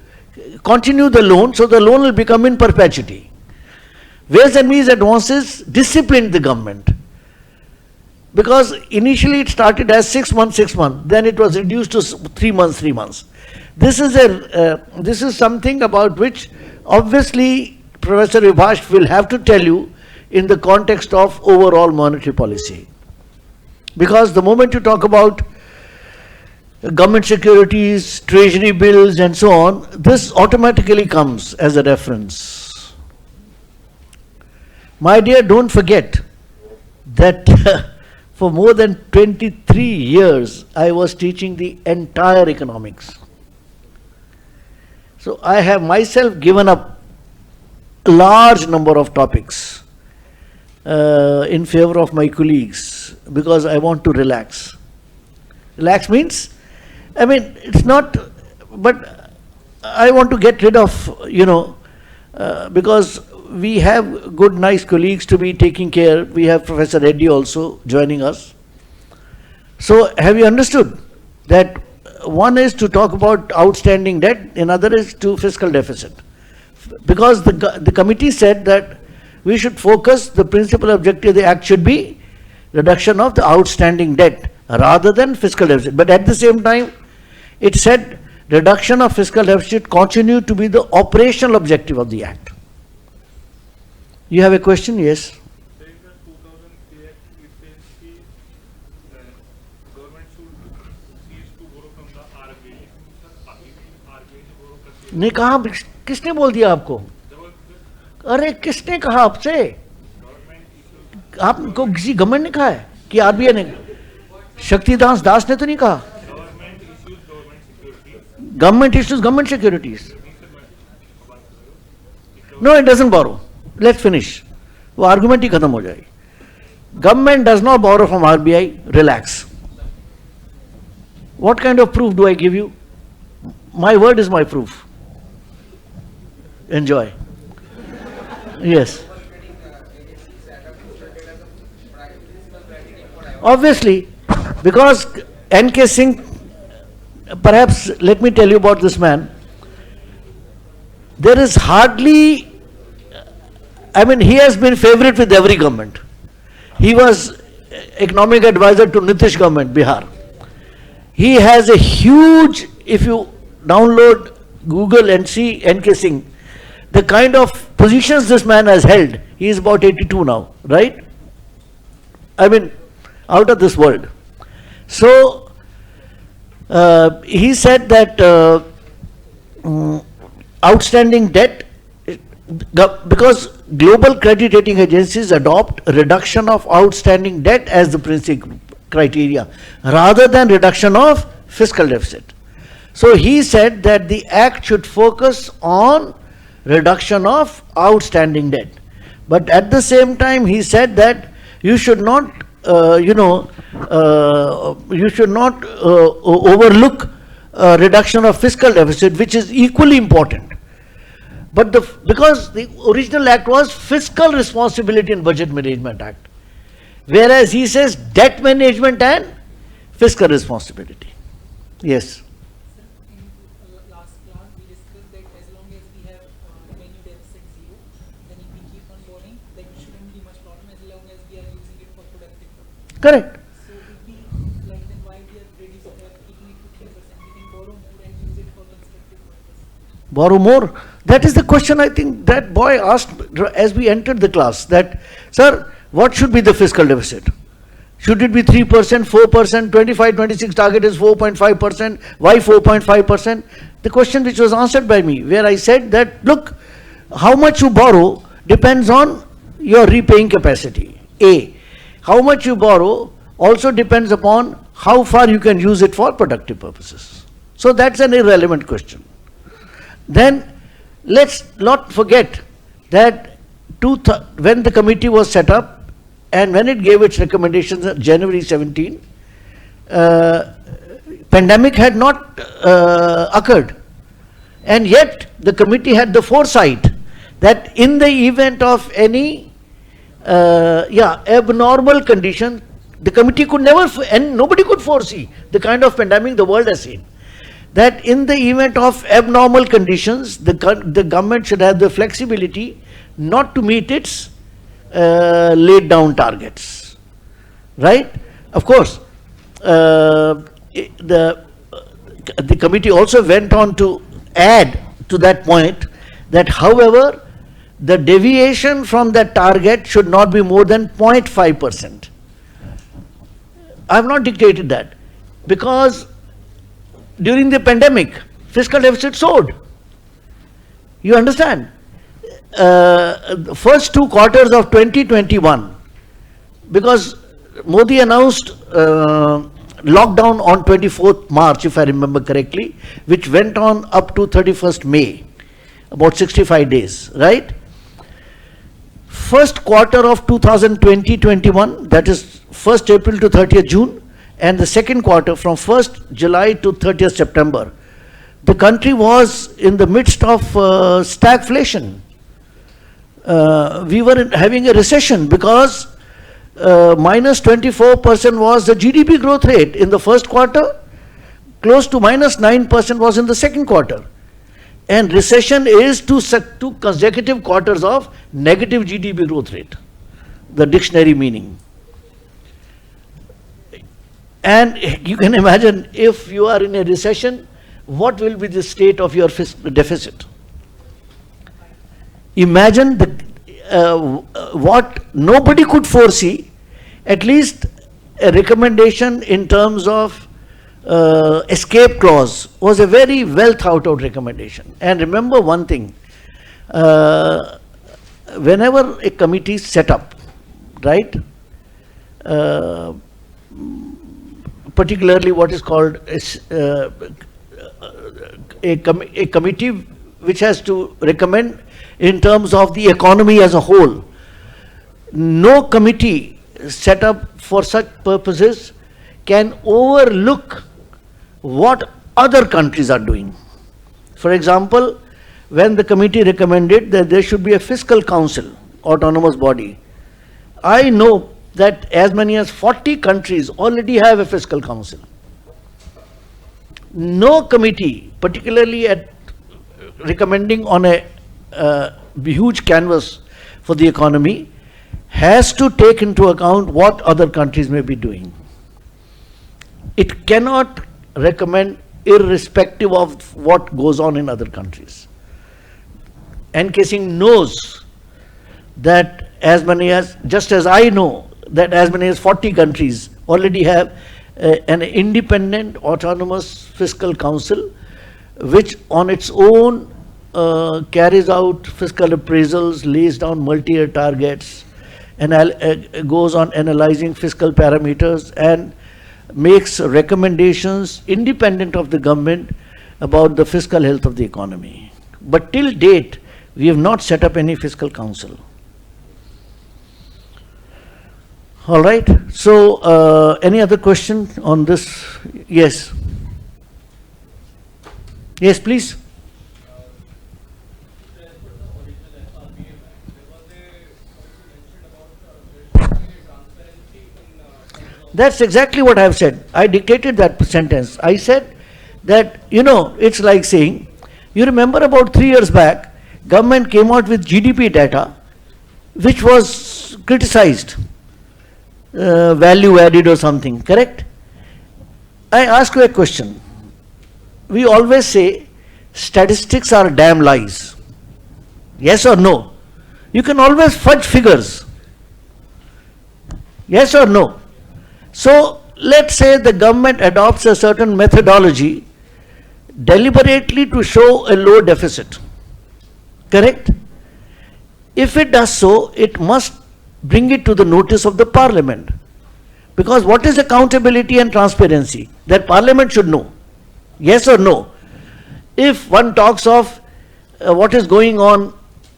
continue the loan, so the loan will become in perpetuity. Ways and means advances disciplined the government. Because initially it started as 6 months, then it was reduced to 3 months. This is something about which obviously Professor Vibhash will have to tell you in the context of overall monetary policy. Because the moment you talk about government securities, treasury bills and so on, this automatically comes as a reference. My dear, don't forget that For more than 23 years, I was teaching the entire economics. So I have myself given up a large number of topics in favor of my colleagues because I want to relax. Relax means, I mean, it's not, but I want to get rid of, because we have good, nice colleagues to be taking care. We have Professor Reddy also joining us. So have you understood that one is to talk about outstanding debt, another is to fiscal deficit? Because the committee said that we should focus, the principal objective of the act should be reduction of the outstanding debt rather than fiscal deficit. But at the same time, it said reduction of fiscal deficit continue to be the operational objective of the act. You have a question? Yes. Saying that 2000 Act, it says that government should cease to borrow from the RBI. Sir, अभी भी RBI से borrow करती है। ने कहा, किसने बोल दिया आपको? अरे किसने कहा आपसे? आपको किसी गवर्नमेंट ने कहा है कि आरबीआई ने? शक्तिदास दास ने तो नहीं कहा। Government issues government securities. No, it doesn't borrow. Let's finish, वो आर्गुमेंट ही खत्म हो जाएगी। Government does not borrow from RBI, relax. What kind of proof do I give you? My word is my proof. Enjoy. Yes. Obviously, because N.K. Singh, perhaps let me tell you about this man. There is hardly, I mean, he has been favorite with every government. He was economic advisor to Nitish government, Bihar. He has a huge, if you download Google and see N.K. Singh, the kind of positions this man has held, he is about 82 now, right? I mean, out of this world. So, he said that outstanding debt, because global credit rating agencies adopt reduction of outstanding debt as the principal criteria, rather than reduction of fiscal deficit. So, he said that the act should focus on reduction of outstanding debt, but at the same time he said that you should not overlook reduction of fiscal deficit, which is equally important. But because the original act was Fiscal Responsibility and Budget Management Act, whereas he says debt management and fiscal responsibility. Yes. Last class we discussed that as long as we have revenue deficit zero, then if we keep on borrowing, then it shouldn't be much problem as long as we are using it for productive purpose. Correct. So if we, like, then why we are reducing keeping it to 3%, we can borrow more and use it for constructive purpose. Borrow more? That is the question I think that boy asked as we entered the class, that, sir, what should be the fiscal deficit? Should it be 3%, 4%, 25, 26 target is 4.5%, why 4.5%? The question which was answered by me, where I said that, look, how much you borrow depends on your repaying capacity, A. How much you borrow also depends upon how far you can use it for productive purposes. So that's an irrelevant question. Then let's not forget that when the committee was set up and when it gave its recommendations in January 17, pandemic had not occurred, and yet the committee had the foresight that in the event of any abnormal condition, the committee could never, and nobody could foresee the kind of pandemic the world has seen, that in the event of abnormal conditions, the government should have the flexibility not to meet its laid down targets, right? Of course, the committee also went on to add to that point that, however, the deviation from that target should not be more than 0.5%. I have not dictated that, because during the pandemic, fiscal deficit soared. You understand? The first 2 quarters of 2021, because Modi announced lockdown on 24th March, if I remember correctly, which went on up to 31st May, about 65 days, right? First quarter of 2020-21, that is 1st April to 30th June, and the second quarter from 1st July to 30th September, the country was in the midst of stagflation. We were having a recession because minus 24% was the GDP growth rate in the first quarter, close to minus 9% was in the second quarter. And recession is two consecutive quarters of negative GDP growth rate, the dictionary meaning. And you can imagine, if you are in a recession, what will be the state of your deficit? Imagine what nobody could foresee, at least a recommendation in terms of escape clause was a very well thought out recommendation. And remember one thing, whenever a committee is set up, right, particularly what is called a committee which has to recommend in terms of the economy as a whole. No committee set up for such purposes can overlook what other countries are doing. For example, when the committee recommended that there should be a fiscal council, autonomous body, I know that as many as 40 countries already have a fiscal council. No committee, particularly at recommending on a huge canvas for the economy, has to take into account what other countries may be doing. It cannot recommend irrespective of what goes on in other countries. NKSing knows that as many as, just as I know, that as many as 40 countries already have an independent autonomous fiscal council which on its own carries out fiscal appraisals, lays down multi-year targets, and goes on analyzing fiscal parameters and makes recommendations independent of the government about the fiscal health of the economy. But till date, we have not set up any fiscal council. All right. So, any other question on this? Yes. Yes, please. That's exactly what I have said. I dictated that sentence. I said that, you know, it's like saying, you remember about 3 years back, government came out with GDP data, which was criticized, value added or something, correct? I ask you a question. We always say, statistics are damn lies. Yes or no? You can always fudge figures. Yes or no? So, let's say the government adopts a certain methodology deliberately to show a low deficit. Correct? If it does so, it must bring it to the notice of the parliament. Because what is accountability and transparency? That parliament should know. Yes or no? If one talks of what is going on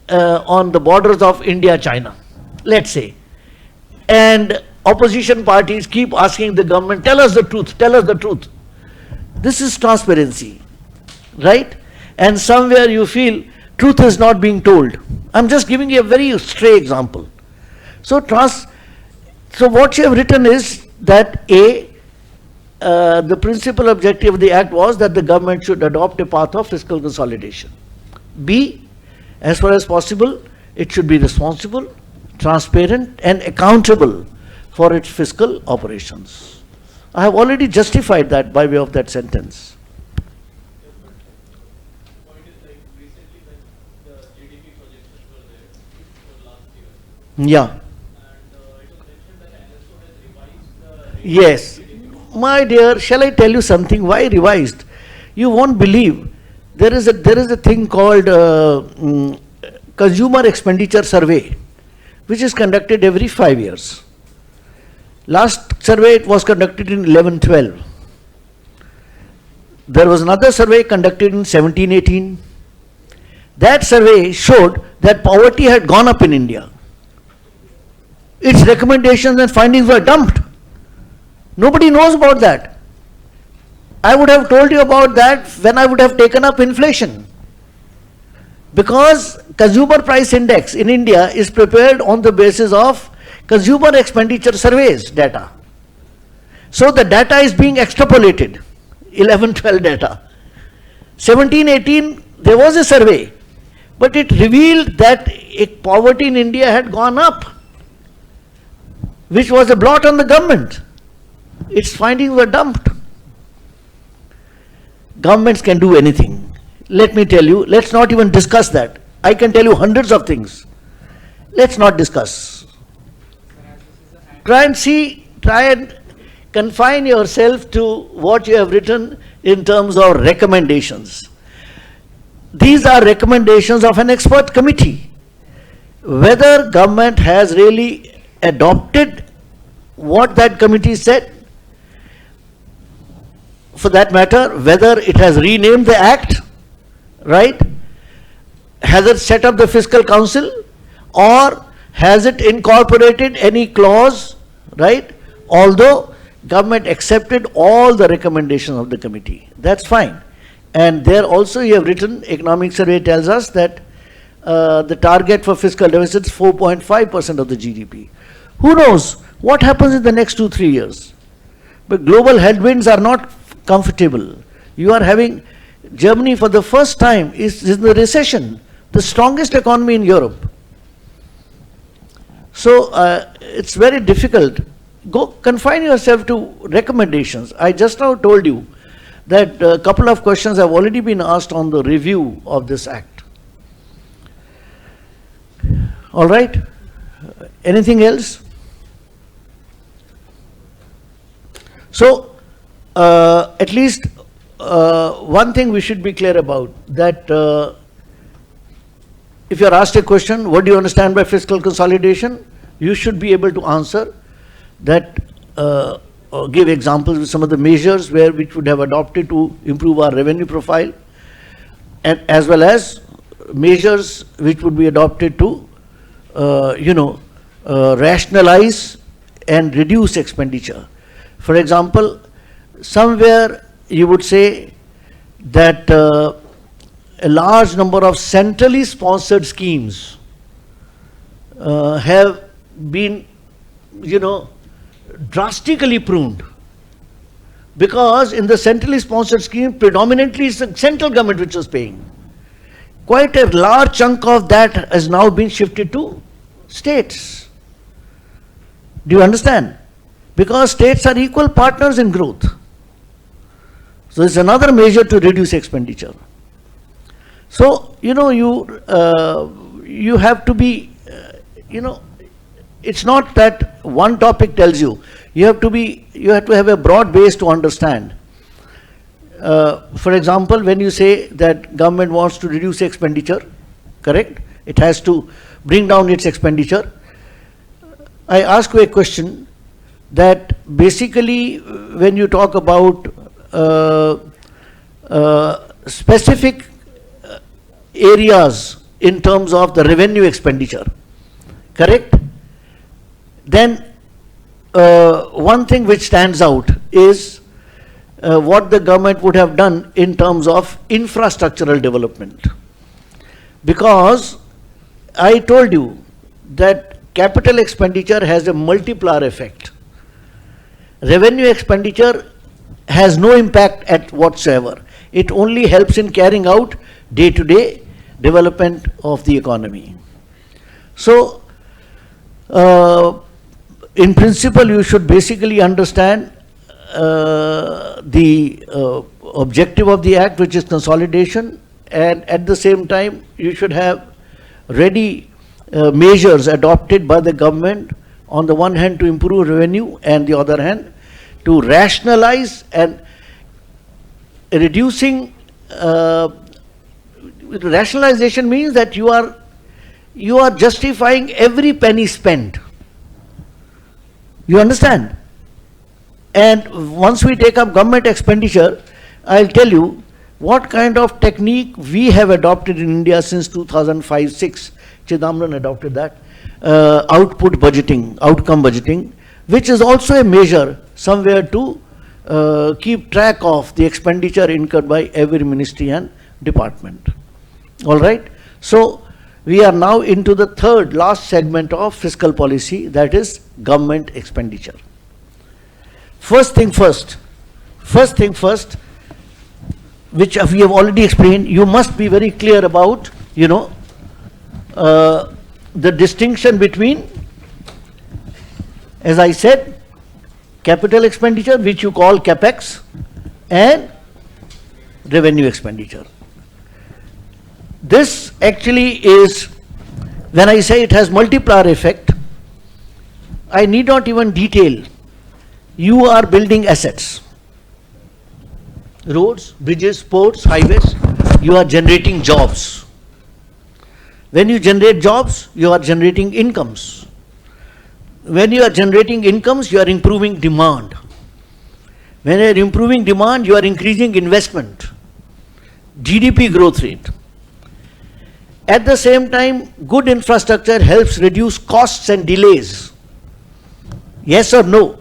the borders of India-China, let's say, and opposition parties keep asking the government, tell us the truth, tell us the truth. This is transparency, right? And somewhere you feel truth is not being told. I'm just giving you a very stray example. So what you have written is that the principal objective of the act was that the government should adopt a path of fiscal consolidation. B, as far as possible, it should be responsible, transparent, and accountable for its fiscal operations. I have already justified that by way of that sentence. Yeah. Yes. My dear, shall I tell you something? Why revised? You won't believe. There is a thing called consumer expenditure survey, which is conducted every 5 years. Last survey it was conducted in 11-12. There was another survey conducted in 17-18. That survey showed that poverty had gone up in India. Its recommendations and findings were dumped. Nobody knows about that. I would have told you about that when I would have taken up inflation. Because consumer price index in India is prepared on the basis of consumer expenditure surveys data. So the data is being extrapolated, 11-12 data. 17-18 there was a survey, but it revealed that poverty in India had gone up, which was a blot on the government. Its findings were dumped. Governments can do anything. Let me tell you, let's not even discuss that. I can tell you hundreds of things. Let's not discuss. Try and confine yourself to what you have written in terms of recommendations. These are recommendations of an expert committee. Whether government has really adopted what that committee said, for that matter, whether it has renamed the act, right? Has it set up the fiscal council, or has it incorporated any clause, right? Although government accepted all the recommendations of the committee, that's fine. And there also you have written, economic survey tells us that the target for fiscal deficit is 4.5% of the GDP. Who knows what happens in the next 2-3 years? But global headwinds are not comfortable. You are having Germany for the first time is in the recession, the strongest economy in Europe. So it's very difficult. Go confine yourself to recommendations. I just now told you that a couple of questions have already been asked on the review of this act. All right? Anything else? So, at least one thing we should be clear about, that if you are asked a question, what do you understand by fiscal consolidation? You should be able to answer that, give examples of some of the measures which would have adopted to improve our revenue profile, and as well as measures which would be adopted to, rationalize and reduce expenditure. For example, somewhere you would say that a large number of centrally sponsored schemes have been, drastically pruned, because in the centrally sponsored scheme predominantly it's the central government which was paying. Quite a large chunk of that has now been shifted to states. Do you understand? Because states are equal partners in growth. So it's another measure to reduce expenditure. So, you have to be, it's not that one topic tells you. You have to have a broad base to understand. For example, when you say that government wants to reduce expenditure, correct? It has to bring down its expenditure. I ask you a question that basically when you talk about specific areas in terms of the revenue expenditure, correct? Then one thing which stands out is what the government would have done in terms of infrastructural development. Because I told you that capital expenditure has a multiplier effect. Revenue expenditure has no impact at whatsoever. It only helps in carrying out day-to-day development of the economy. So, in principle, you should basically understand the objective of the act, which is consolidation, and at the same time, you should have ready measures adopted by the government, on the one hand to improve revenue, and the other hand to rationalize and reducing. Rationalization means that you are justifying every penny spent. You understand? And once we take up government expenditure, I'll tell you what kind of technique we have adopted in India since 2005-6. Chidambaran adopted that. Output budgeting, outcome budgeting, which is also a measure somewhere to keep track of the expenditure incurred by every ministry and department. All right? So, we are now into the third, last segment of fiscal policy, that is government expenditure. First thing first, which we have already explained, you must be very clear about, the distinction between, as I said, capital expenditure, which you call capex, and revenue expenditure. This actually is, when I say it has multiplier effect, I need not even detail. You are building assets, roads, bridges, ports, highways, you are generating jobs. When you generate jobs, you are generating incomes. When you are generating incomes, you are improving demand. When you are improving demand, you are increasing investment, GDP growth rate. At the same time, good infrastructure helps reduce costs and delays. Yes or no?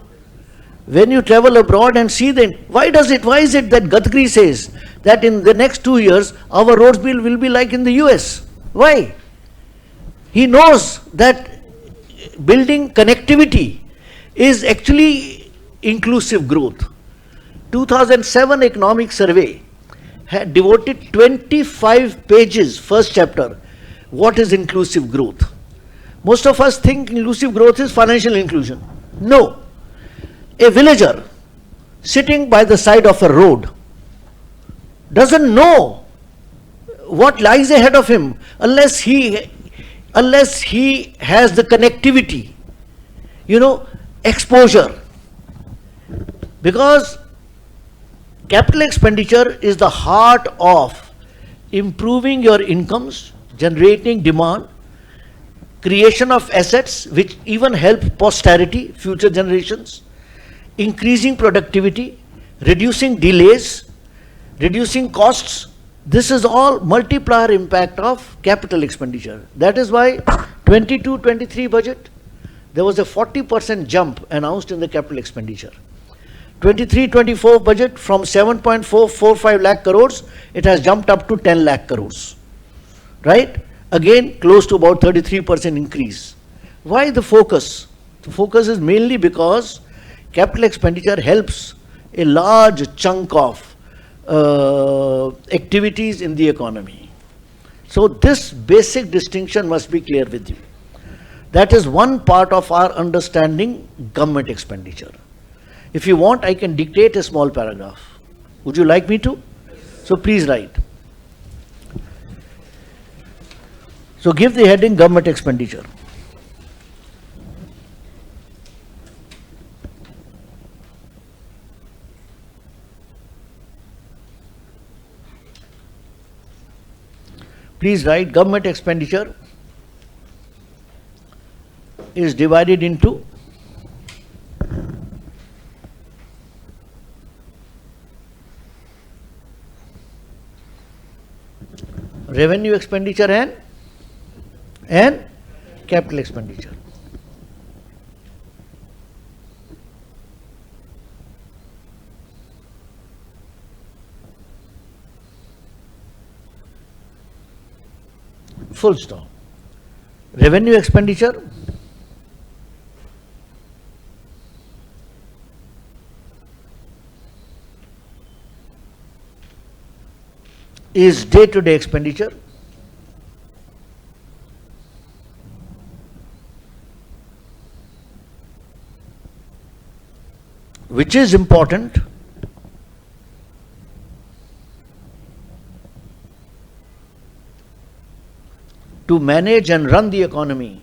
When you travel abroad and see them, why is it that Gadkari says that in the next 2 years, our roads will be like in the US? Why? He knows that building connectivity is actually inclusive growth. 2007 economic survey had devoted 25 pages, first chapter, what is inclusive growth. Most of us think inclusive growth is financial inclusion. No. A villager sitting by the side of a road doesn't know what lies ahead of him unless he has the connectivity, exposure. Because capital expenditure is the heart of improving your incomes, generating demand, creation of assets which even help posterity, future generations, increasing productivity, reducing delays, reducing costs. This is all multiplier impact of capital expenditure. That is why 22-23 budget, there was a 40% jump announced in the capital expenditure. 23-24 budget, from 7.445 lakh crores, it has jumped up to 10 lakh crores. Right? Again, close to about 33% increase. Why the focus? The focus is mainly because capital expenditure helps a large chunk of activities in the economy. So this basic distinction must be clear with you. That is one part of our understanding government expenditure. If you want, I can dictate a small paragraph. Would you like me to? So please write. So give the heading government expenditure. Please write government expenditure is divided into revenue expenditure and capital expenditure. Full stop. Revenue expenditure is day-to-day expenditure. Which is important to manage and run the economy,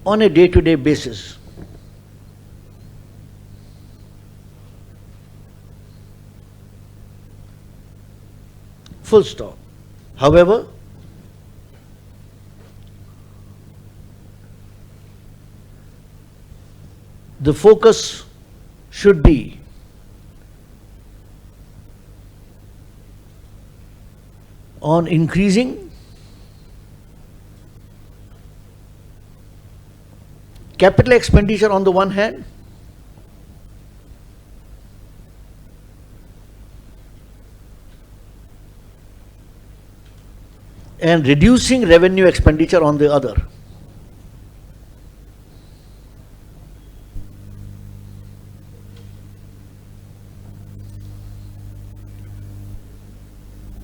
on a day-to-day basis. Full stop. However, the focus should be on increasing capital expenditure on the one hand, and reducing revenue expenditure on the other.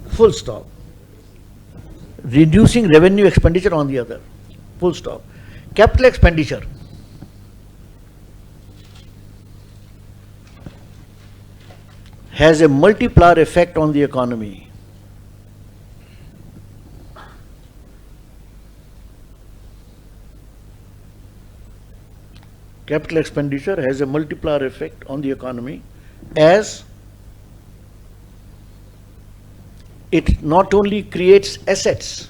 Full stop. Reducing revenue expenditure on the other. Full stop. Capital expenditure. Has a multiplier effect on the economy. Capital expenditure has a multiplier effect on the economy, as it not only creates assets,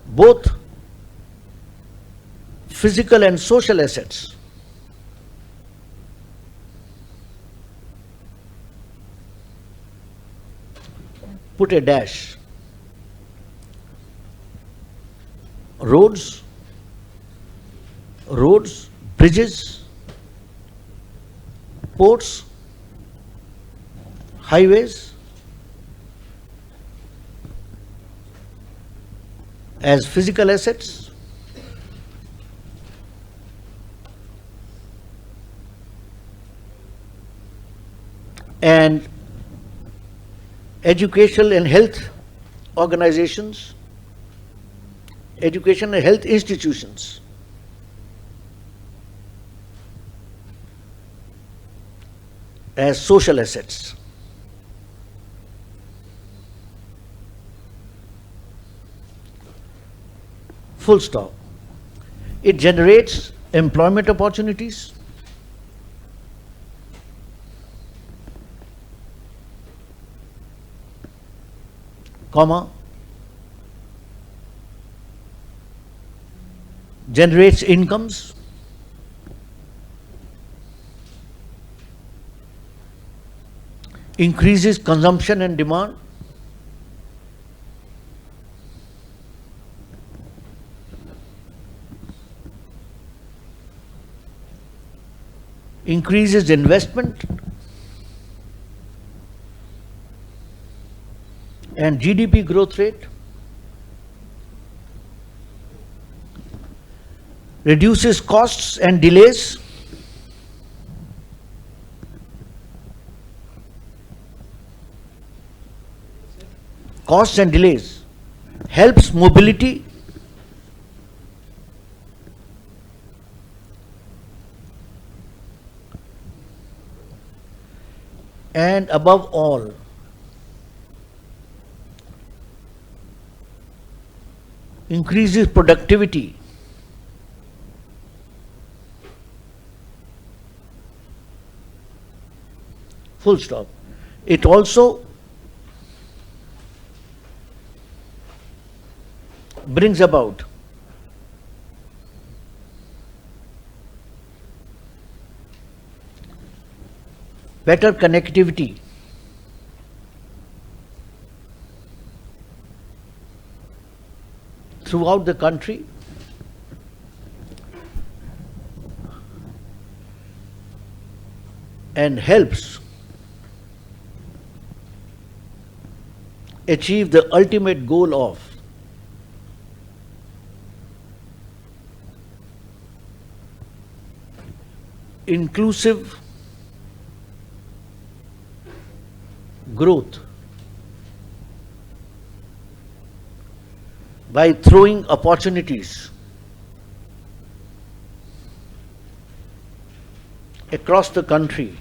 both physical and social assets. Put a dash. Roads, bridges, ports, highways, as physical assets, and educational and health organizations, education and health institutions as social assets. Full stop. It generates employment opportunities, comma, generates incomes, increases consumption and demand, increases investment and GDP growth rate, reduces costs and delays, helps mobility, and above all, increases productivity. Full stop. It also brings about better connectivity throughout the country, and helps achieve the ultimate goal of inclusive growth by throwing opportunities across the country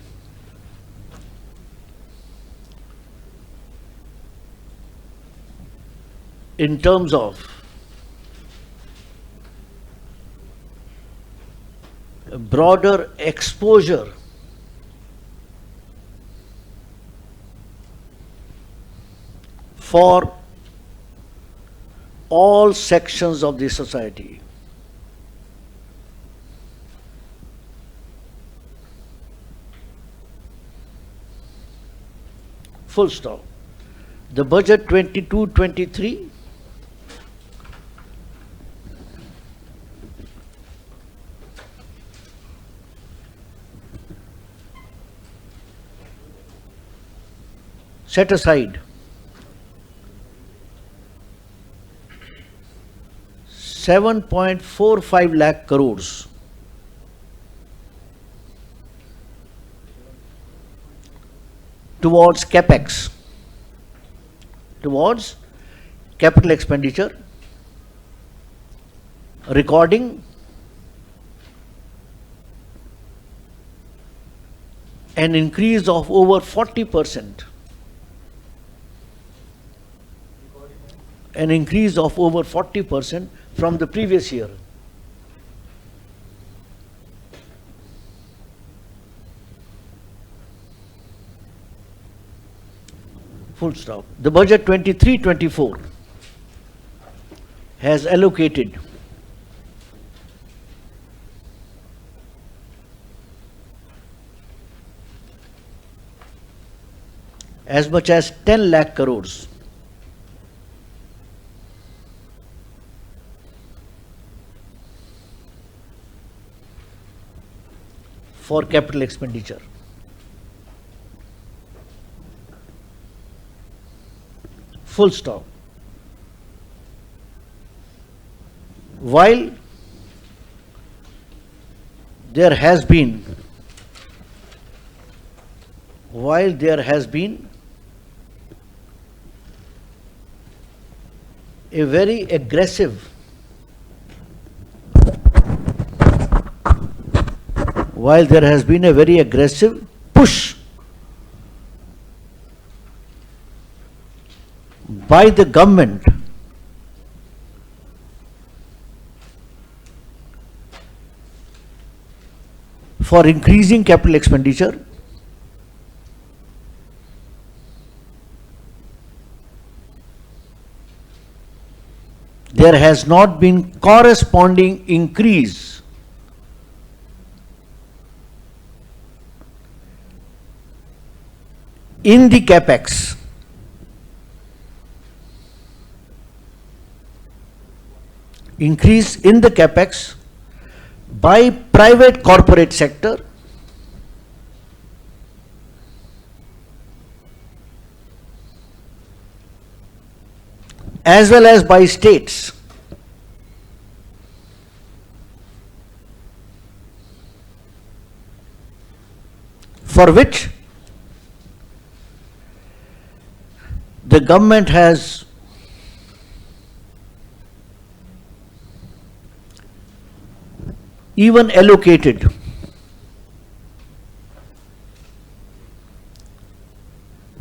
in terms of broader exposure for all sections of the society. Full stop. The budget 22-23 set aside 7.45 lakh crores towards capex, towards capital expenditure, recording an increase of over 40%. An increase of over 40% from the previous year. Full stop. The budget 23-24 has allocated as much as 10 lakh crores for capital expenditure. Full stop. While there has been a very aggressive push by the government for increasing capital expenditure, there has not been corresponding increase in the capex. Increase in the capex by private corporate sector as well as by states. For which the government has even allocated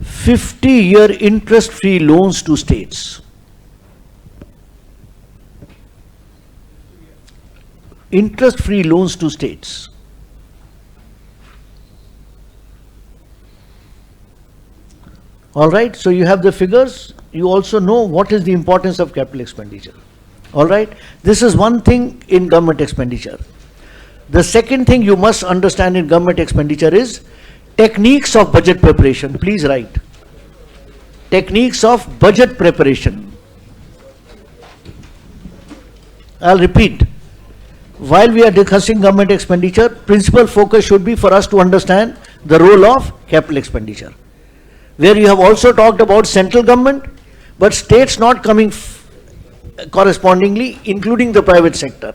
$50-year interest-free loans to states. Interest-free loans to states. All right, so you have the figures. You also know what is the importance of capital expenditure. All right, this is one thing in government expenditure. The second thing you must understand in government expenditure is techniques of budget preparation. Please write. Techniques of budget preparation. I'll repeat. While we are discussing government expenditure, principal focus should be for us to understand the role of capital expenditure. Where you have also talked about central government, but states not coming correspondingly, including the private sector.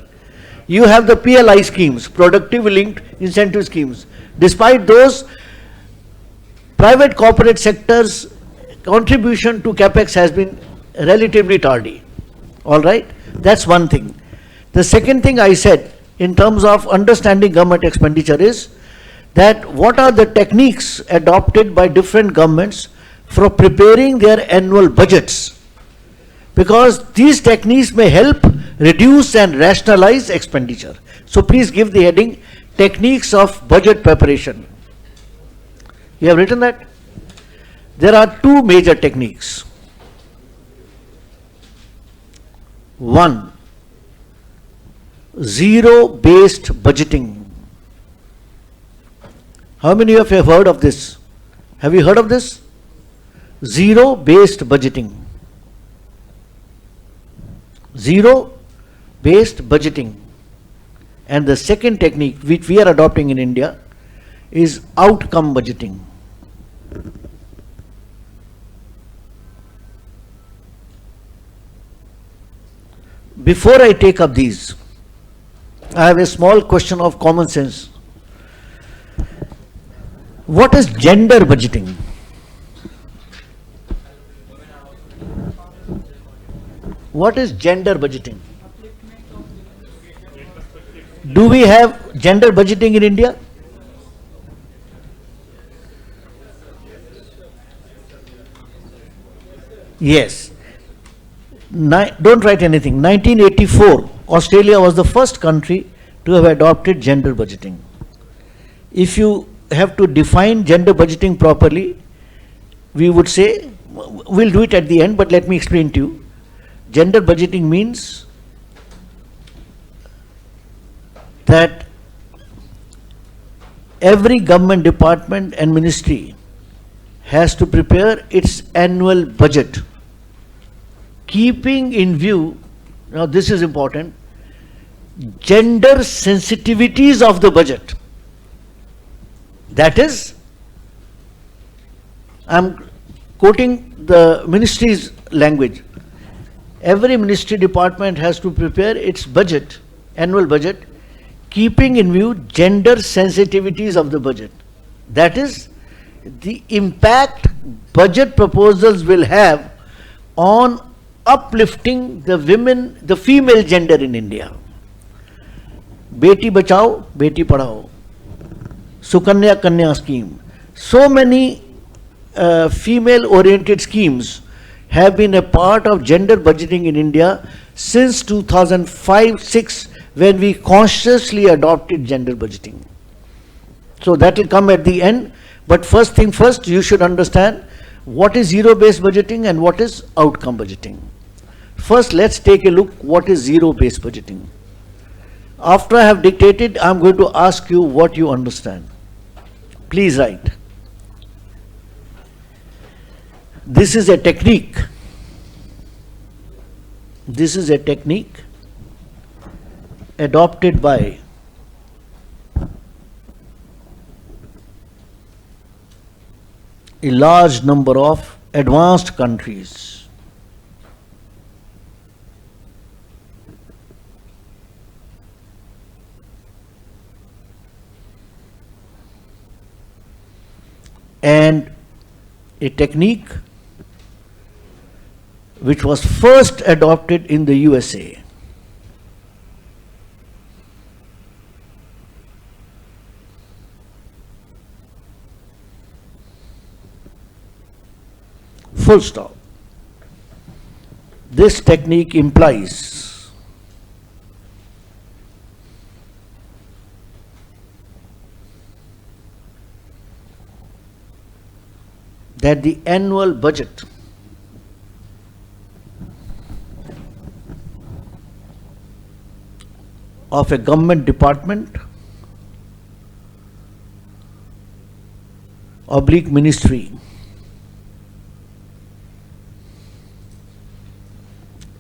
You have the PLI schemes, productive linked incentive schemes. Despite those, private corporate sector's contribution to capex has been relatively tardy. All right, that's one thing. The second thing I said in terms of understanding government expenditure is that what are the techniques adopted by different governments for preparing their annual budgets, because these techniques may help reduce and rationalize expenditure. So please give the heading techniques of budget preparation. You have written that? There are two major techniques. One, zero-based budgeting. How many of you have heard of this? Have you heard of this? Zero-based budgeting. Zero-based budgeting. And the second technique which we are adopting in India is outcome budgeting. Before I take up these, I have a small question of common sense. What is gender budgeting? What is gender budgeting? Do we have gender budgeting in India? Yes. Don't write anything. 1984, Australia was the first country to have adopted gender budgeting. If you have to define gender budgeting properly, we would say, we'll do it at the end, but let me explain to you. Gender budgeting means that every government department and ministry has to prepare its annual budget, keeping in view, now this is important, gender sensitivities of the budget. That is, I'm quoting the ministry's language. Every ministry department has to prepare its budget, annual budget, keeping in view gender sensitivities of the budget. That is, the impact budget proposals will have on uplifting the women, the female gender in India. Beti Bachao, Beti Padhao, Sukanya Kanya scheme. So many female-oriented schemes have been a part of gender budgeting in India since 2005-06, when we consciously adopted gender budgeting. So that will come at the end, but first thing first, you should understand what is zero-based budgeting and what is outcome budgeting. First, let's take a look what is zero-based budgeting. After I have dictated, I am going to ask you what you understand. Please write. This is a technique. This is a technique adopted by a large number of advanced countries. And a technique which was first adopted in the USA. Full stop. This technique implies that the annual budget of a government department oblique ministry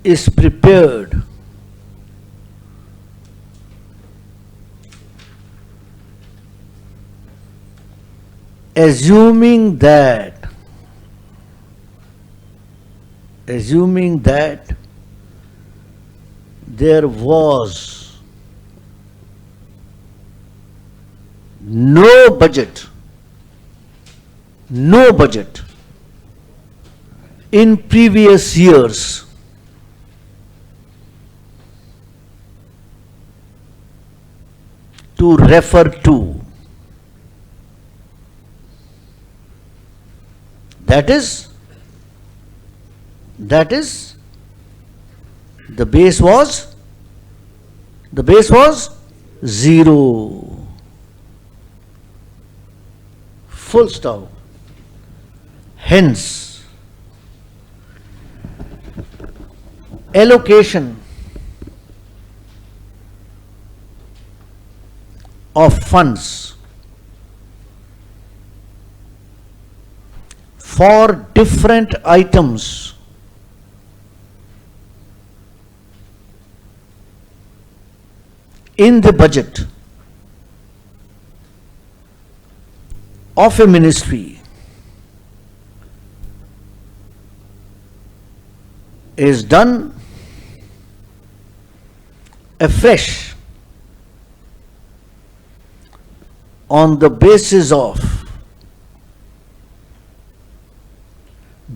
is prepared assuming that there was no budget in previous years to refer to. That is, the base was zero. Full stop. Hence, allocation of funds for different items in the budget of a ministry is done afresh on the basis of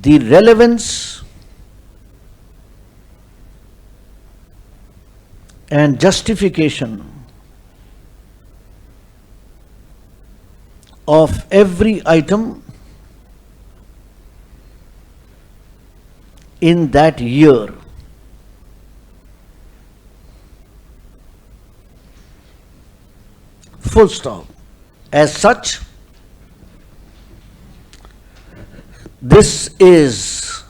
the relevance and justification of every item in that year. Full stop. As such, this is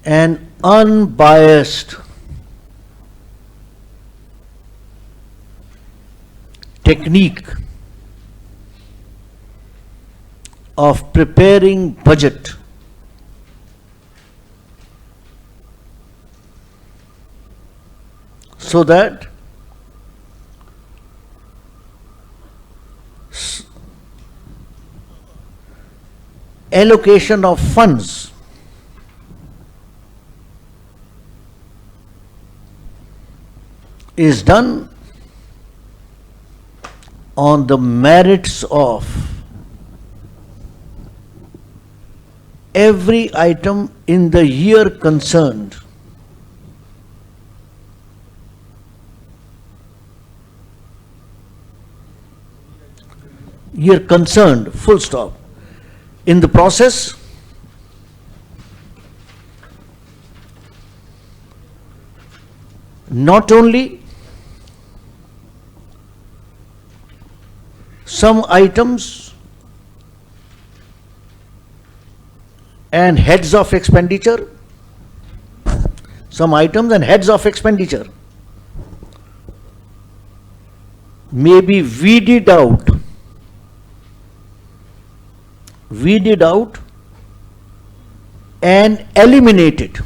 an unbiased technique of preparing budget so that allocation of funds is done on the merits of every item in the year concerned. Year concerned, full stop. In the process, not only some items and heads of expenditure, some items and heads of expenditure may be weeded out and eliminated,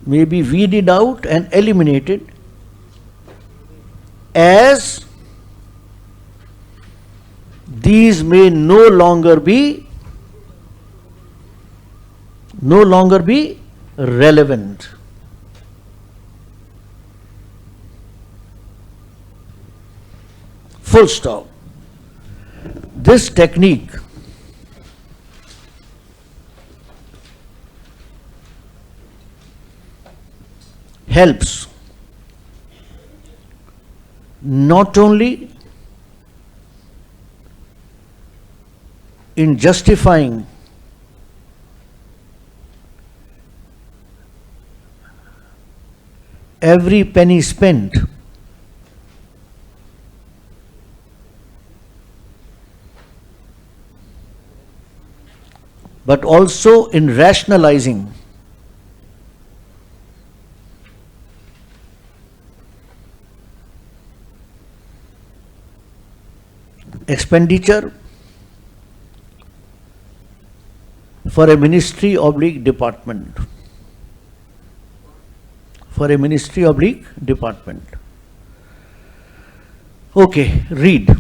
may be weeded out and eliminated as these may no longer be relevant. Full stop. This technique helps not only in justifying every penny spent, but also in rationalizing expenditure for a ministry oblique department. For a ministry oblique department. Okay, read.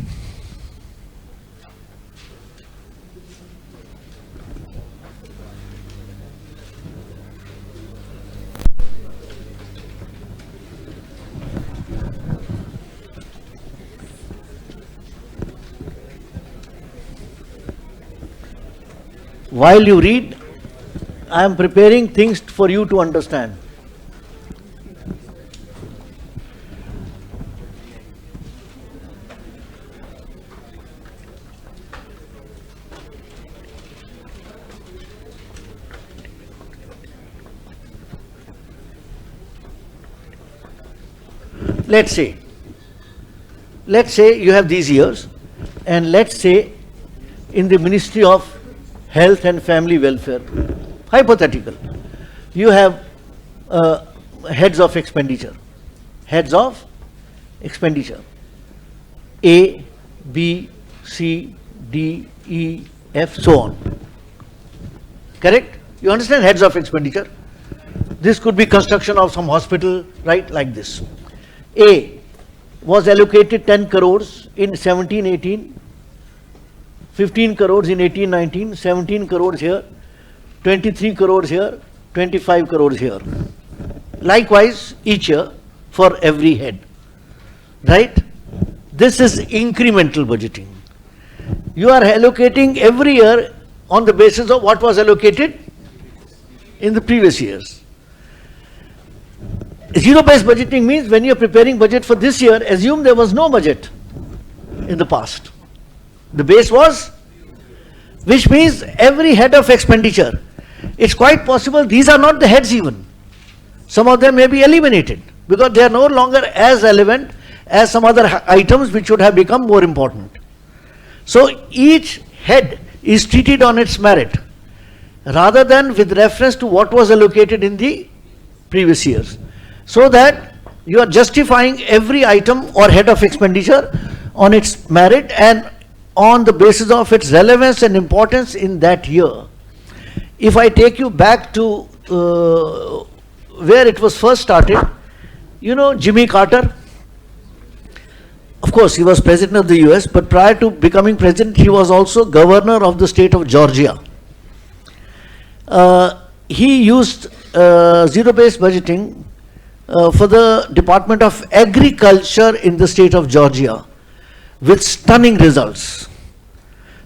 While you read, I am preparing things for you to understand. Let's say you have these years, and let's say in the Ministry of Health and Family Welfare, hypothetical, you have heads of expenditure. heads of expenditure. A, B, C, D, E, F, so on. Correct? You understand heads of expenditure? This could be construction of some hospital, right, like this. A was allocated 10 crores in 17-18, 15 crores in 18-19, 17 crores here, 23 crores here, 25 crores here. Likewise, each year for every head, right? This is incremental budgeting. You are allocating every year on the basis of what was allocated in the previous years. Zero-based budgeting means when you are preparing budget for this year, assume there was no budget in the past. The base was, which means every head of expenditure. It's quite possible these are not the heads even. Some of them may be eliminated because they are no longer as relevant as some other items which should have become more important. So each head is treated on its merit rather than with reference to what was allocated in the previous years. So that you are justifying every item or head of expenditure on its merit and on the basis of its relevance and importance in that year. If I take you back to where it was first started, you know Jimmy Carter? Of course, he was president of the US, but prior to becoming president, he was also governor of the state of Georgia. He used zero-based budgeting for the Department of Agriculture in the state of Georgia with stunning results.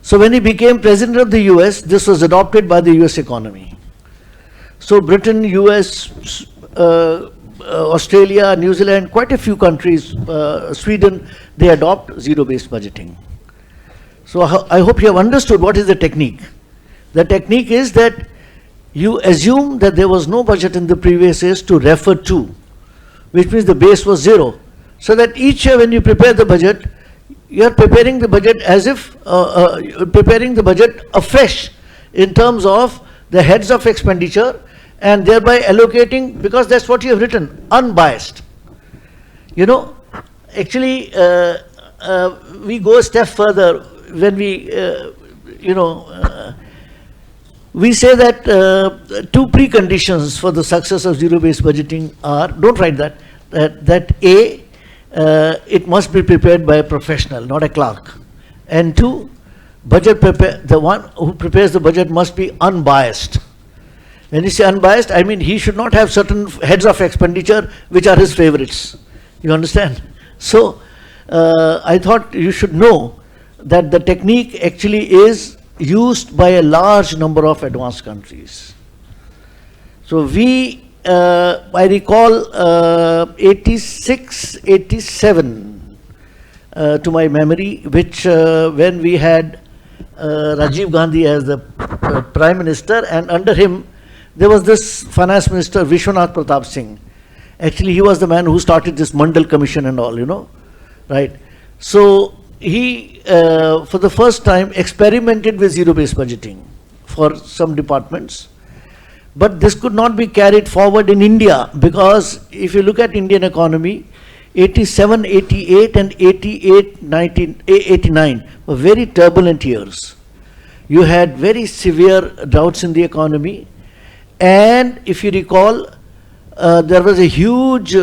So when he became president of the US, this was adopted by the US economy. So Britain, US, Australia, New Zealand, quite a few countries, Sweden, they adopt zero-based budgeting. So I hope you have understood what is the technique. The technique is that you assume that there was no budget in the previous years to refer to, which means the base was zero. So that each year when you prepare the budget, you are preparing the budget as if, preparing the budget afresh in terms of the heads of expenditure and thereby allocating, because that's what you have written, unbiased. You know, actually, we go a step further when we, we say that two preconditions for the success of zero-based budgeting are, don't write that, that A, it must be prepared by a professional, not a clerk. And two, the one who prepares the budget must be unbiased. When you say unbiased, I mean he should not have certain heads of expenditure which are his favorites. You understand? So, I thought you should know that the technique actually is used by a large number of advanced countries. So we, I recall 86, 87 to my memory, which when we had Rajiv Gandhi as the Prime Minister, and under him there was this Finance Minister Vishwanath Pratap Singh. Actually he was the man who started this Mandal Commission and all, you know, right? So he, for the first time, experimented with zero-based budgeting for some departments. But this could not be carried forward in India because if you look at Indian economy, 87, 88 and 88, 89 were very turbulent years. You had very severe droughts in the economy. And if you recall, there was a huge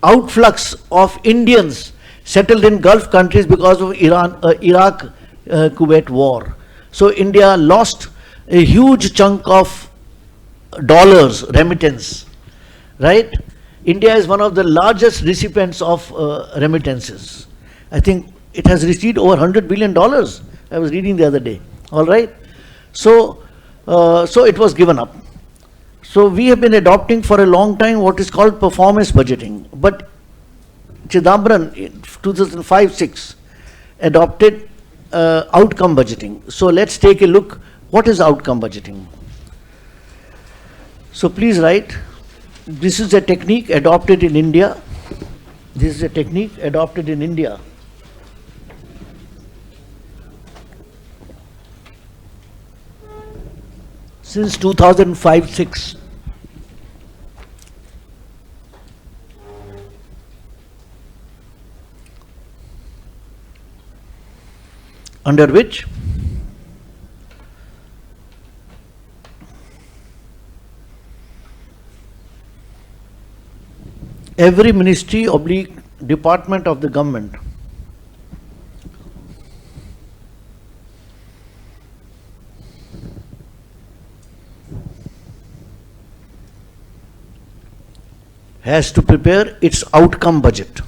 outflux of Indians settled in Gulf countries because of Iraq-Kuwait war. So India lost a huge chunk of dollars remittance, right? India is one of the largest recipients of remittances. I think it has received over $100 billion. I was reading the other day, all right? So it was given up. So we have been adopting for a long time what is called performance budgeting. But Chidambaran in 2005-06 adopted outcome budgeting. So let's take a look. What is outcome budgeting? So please write. This is a technique adopted in India. This is a technique adopted in India. Since 2005-06. under which every ministry oblique department of the government has to prepare its outcome budget.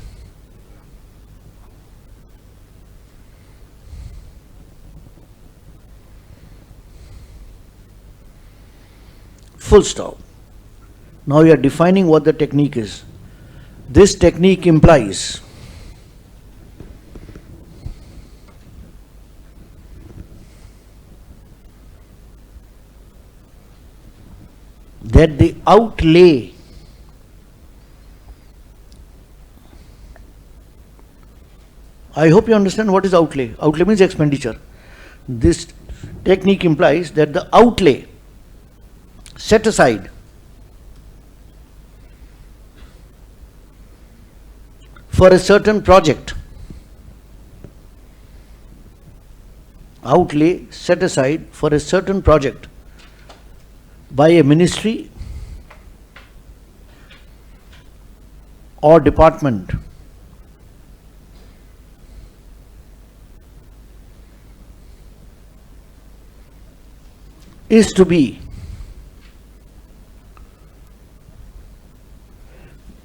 Full stop. Now you are defining what the technique is. This technique implies that the outlay I hope you understand what is outlay. Outlay means expenditure. This technique implies that the outlay set aside for a certain project, outlay set aside for a certain project by a ministry or department is to be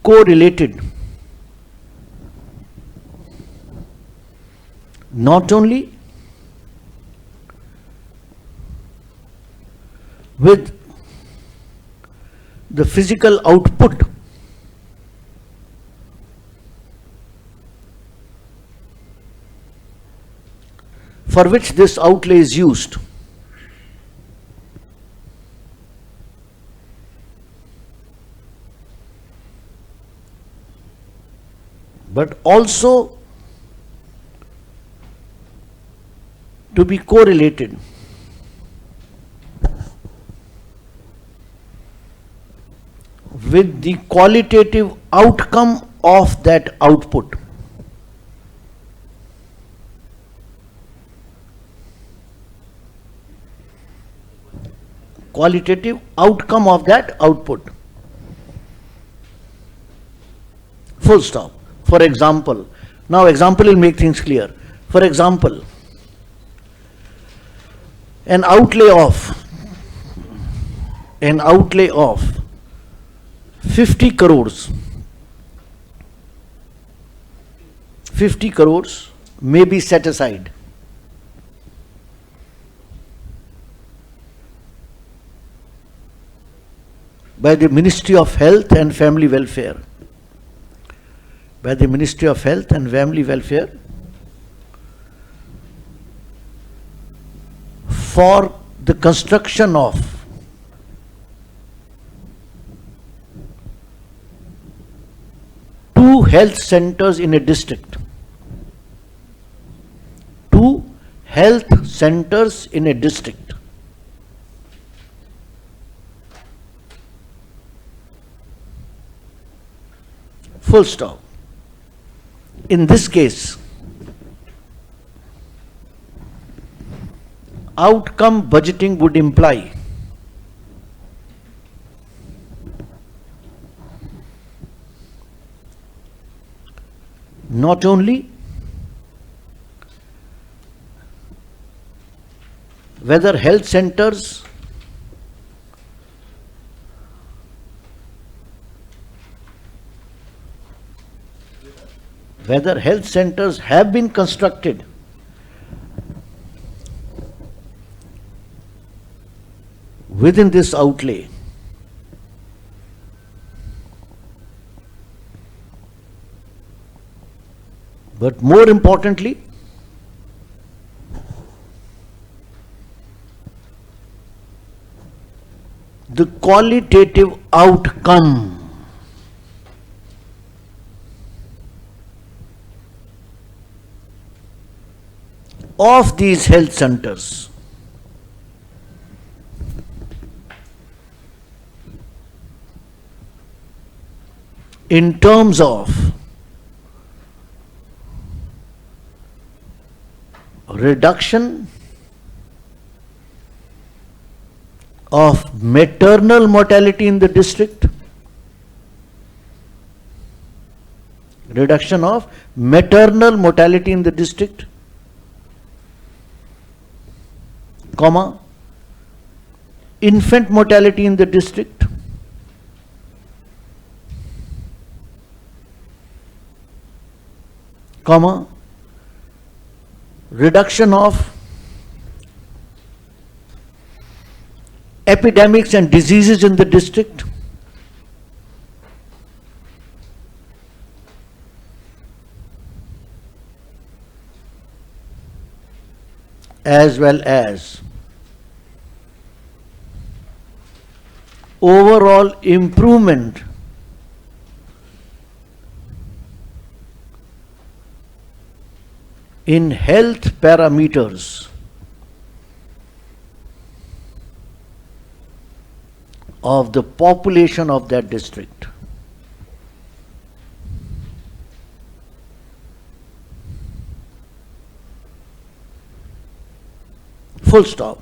correlated not only with the physical output for which this outlay is used, but also to be correlated with the qualitative outcome of that output. Qualitative outcome of that output. Full stop. For example, now example will make things clear. For example, an outlay of 50 crores may be set aside by the Ministry of Health and Family Welfare. By the Ministry of Health and Family Welfare for the construction of two health centers in a district. Two health centers in a district. Full stop. In this case, outcome budgeting would imply not only whether health centers have been constructed within this outlay, but more importantly, the qualitative outcome of these health centers in terms of reduction of maternal mortality in the district, reduction of maternal mortality in the district, comma, infant mortality in the district, comma, reduction of epidemics and diseases in the district, as well as overall improvement in health parameters of the population of that district. Full stop.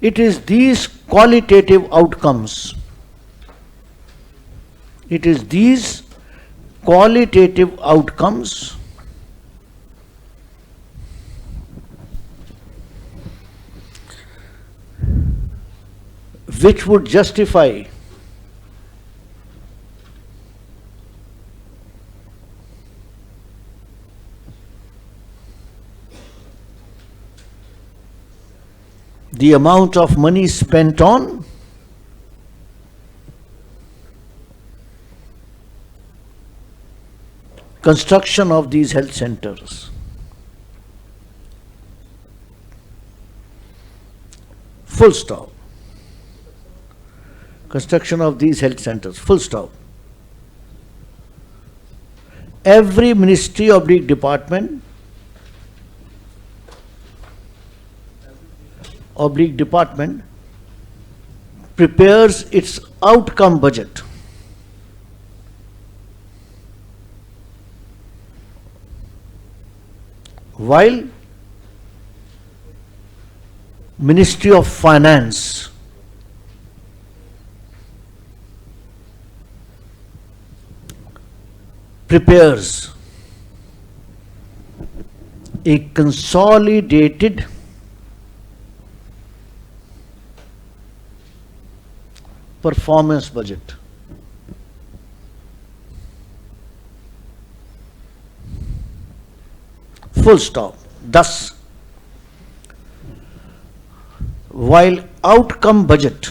It is these qualitative outcomes. It is these qualitative outcomes which would justify the amount of money spent on construction of these health centers. Full stop. Construction of these health centers. Full stop. Every ministry or department prepares its outcome budget. While Ministry of Finance prepares a consolidated performance budget. Full stop. Thus, while outcome budget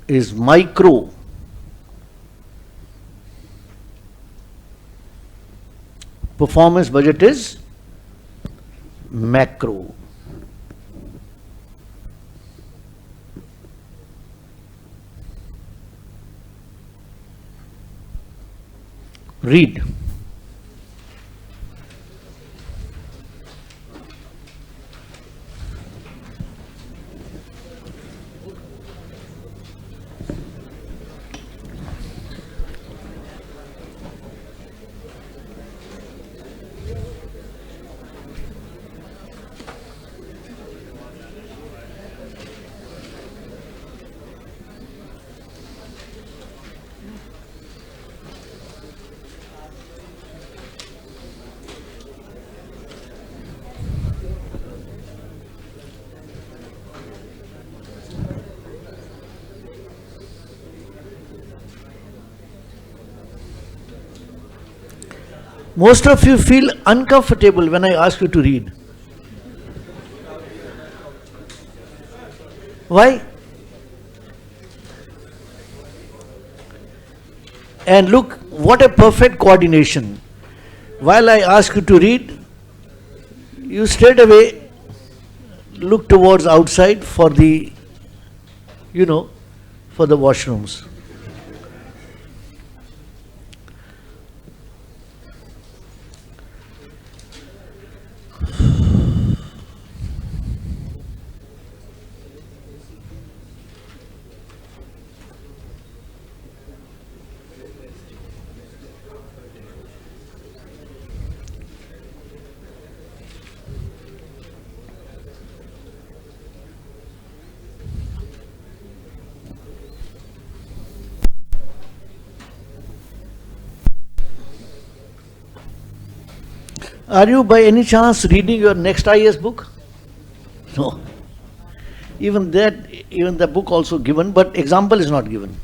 is micro, performance budget is macro. Read. Most of you feel uncomfortable when I ask you to read. Why? And look, what a perfect coordination. While I ask you to read, you straight away look towards outside for the, for the washrooms. Are you by any chance reading your next IAS book? No. Even the book also given, but example is not given.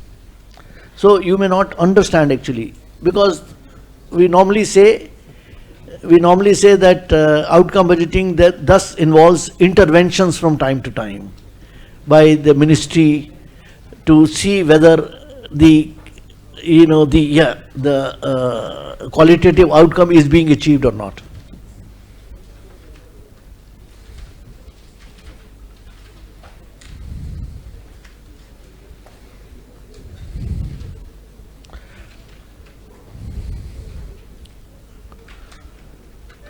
So you may not understand actually, because we normally say that outcome budgeting that thus involves interventions from time to time by the ministry to see whether the qualitative outcome is being achieved or not.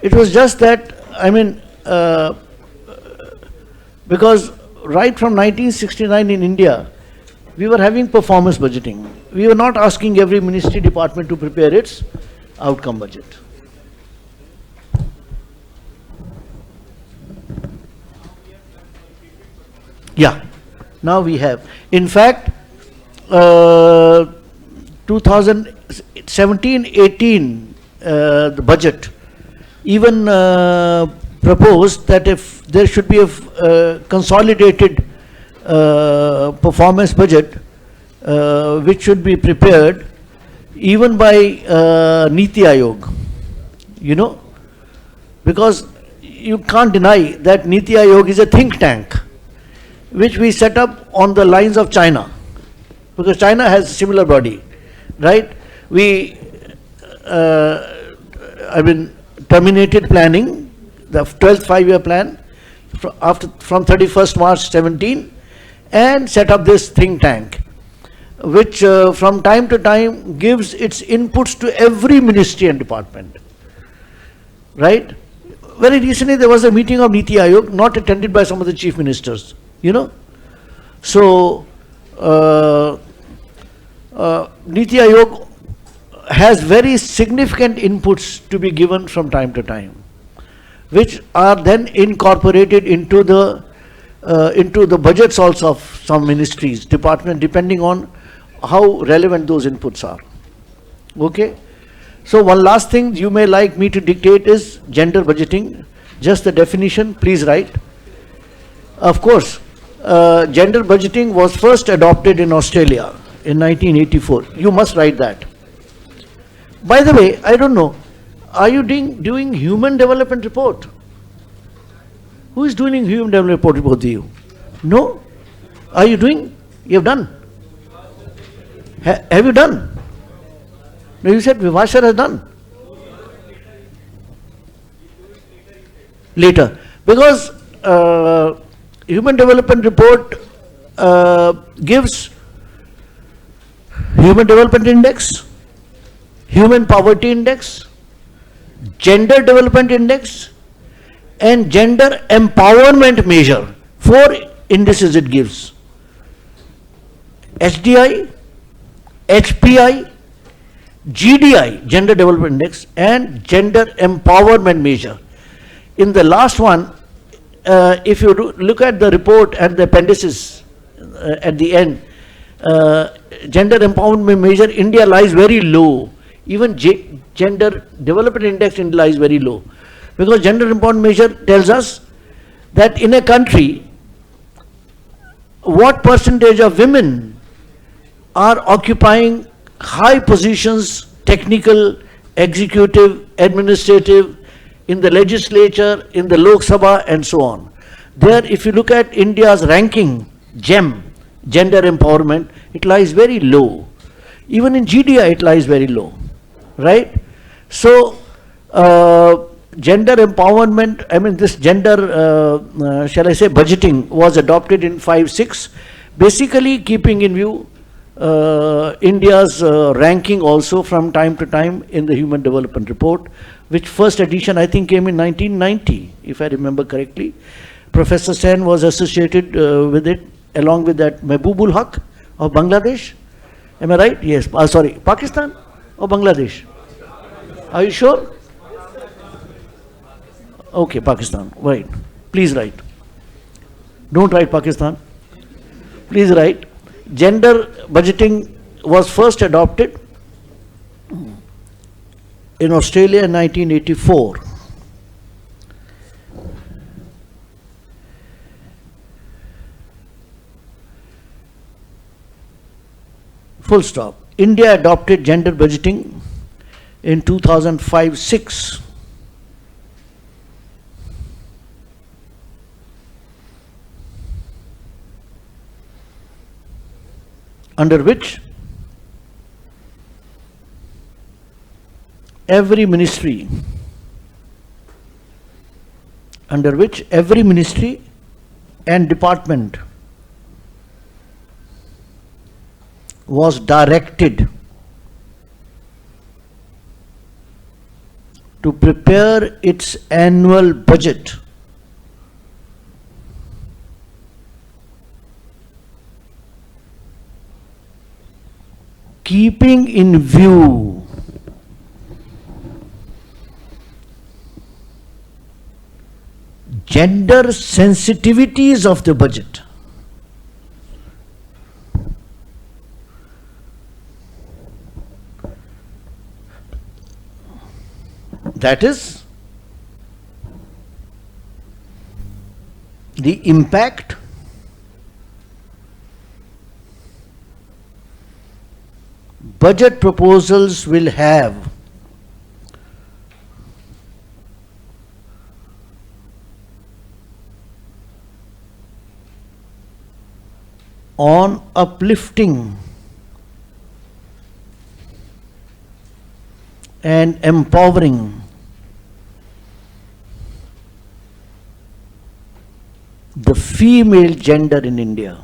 It was just that, because right from 1969 in India, we were having performance budgeting. We were not asking every ministry department to prepare its outcome budget. Yeah, now we have. In fact, 2017-18, the budget even proposed that if there should be a consolidated performance budget which should be prepared even by Niti Aayog, because you can't deny that Niti Aayog is a think tank which we set up on the lines of China, because China has a similar body, right? We terminated planning, the 12th five-year plan from 31st March 17, and set up this think tank, which from time to time gives its inputs to every ministry and department, right? Very recently there was a meeting of Niti Aayog, not attended by some of the chief ministers, So, Niti Aayog has very significant inputs to be given from time to time, which are then incorporated into the budgets also of some ministries, department, depending on how relevant those inputs are. Okay? So one last thing you may like me to dictate is gender budgeting. Just the definition, please write. Of course, gender budgeting was first adopted in Australia in 1984. You must write that. By the way, I don't know, are you doing human development report? Who is doing human development report with you? No? Are you doing? You have done? Have you done? No, you said Vivasar has done. Later. Because human development report gives human development index, human poverty index, gender development index, and gender empowerment measure. 4 indices it gives: HDI, HPI, GDI, gender development index, and gender empowerment measure. In the last one, if you look at the report and the appendices at the end, gender empowerment measure, India lies very low. Even gender development index India lies very low, because gender empowerment measure tells us that in a country, what percentage of women are occupying high positions, technical, executive, administrative, in the legislature, in the Lok Sabha, and so on. There, if you look at India's ranking, GEM, gender empowerment, it lies very low. Even in GDI, it lies very low, right? So, gender empowerment, this gender, shall I say, budgeting was adopted in 5-6, basically keeping in view India's ranking also from time to time in the Human Development Report, which first edition I think came in 1990, if I remember correctly. Professor Sen was associated with it, along with that Mehbubul Haq of Bangladesh. Am I right? Yes. Sorry, Pakistan or Bangladesh? Are you sure? Okay, Pakistan. Right. Please write. Don't write Pakistan. Please write. Gender budgeting was first adopted in Australia in 1984. Full stop. India adopted gender budgeting in 2005-6. Under which every ministry and department was directed to prepare its annual budget keeping in view gender sensitivities of the budget. That is, the impact budget proposals will have on uplifting and empowering the female gender in India.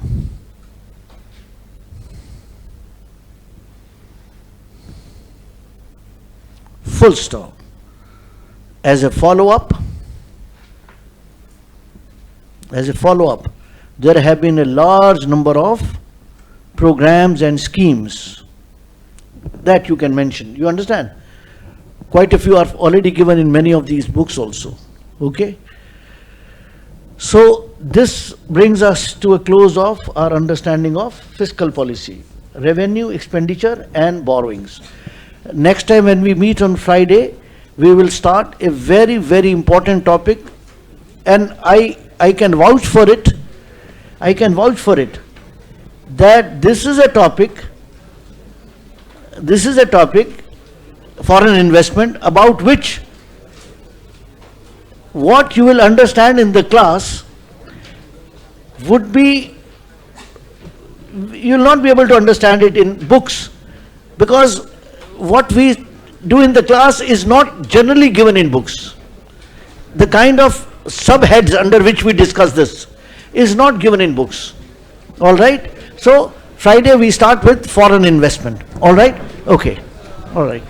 Full stop. As a follow-up, there have been a large number of programs and schemes that you can mention. You understand? Quite a few are already given in many of these books also. Okay? So this brings us to a close of our understanding of fiscal policy, revenue, expenditure and borrowings. Next time when we meet on Friday, we will start a very, very important topic, and I can vouch for it. That this is a topic, foreign investment, about which what you will understand in the class would be, you will not be able to understand it in books, because what we do in the class is not generally given in books. The kind of subheads under which we discuss this is not given in books. All right? So Friday we start with foreign investment. All right? Okay. All right.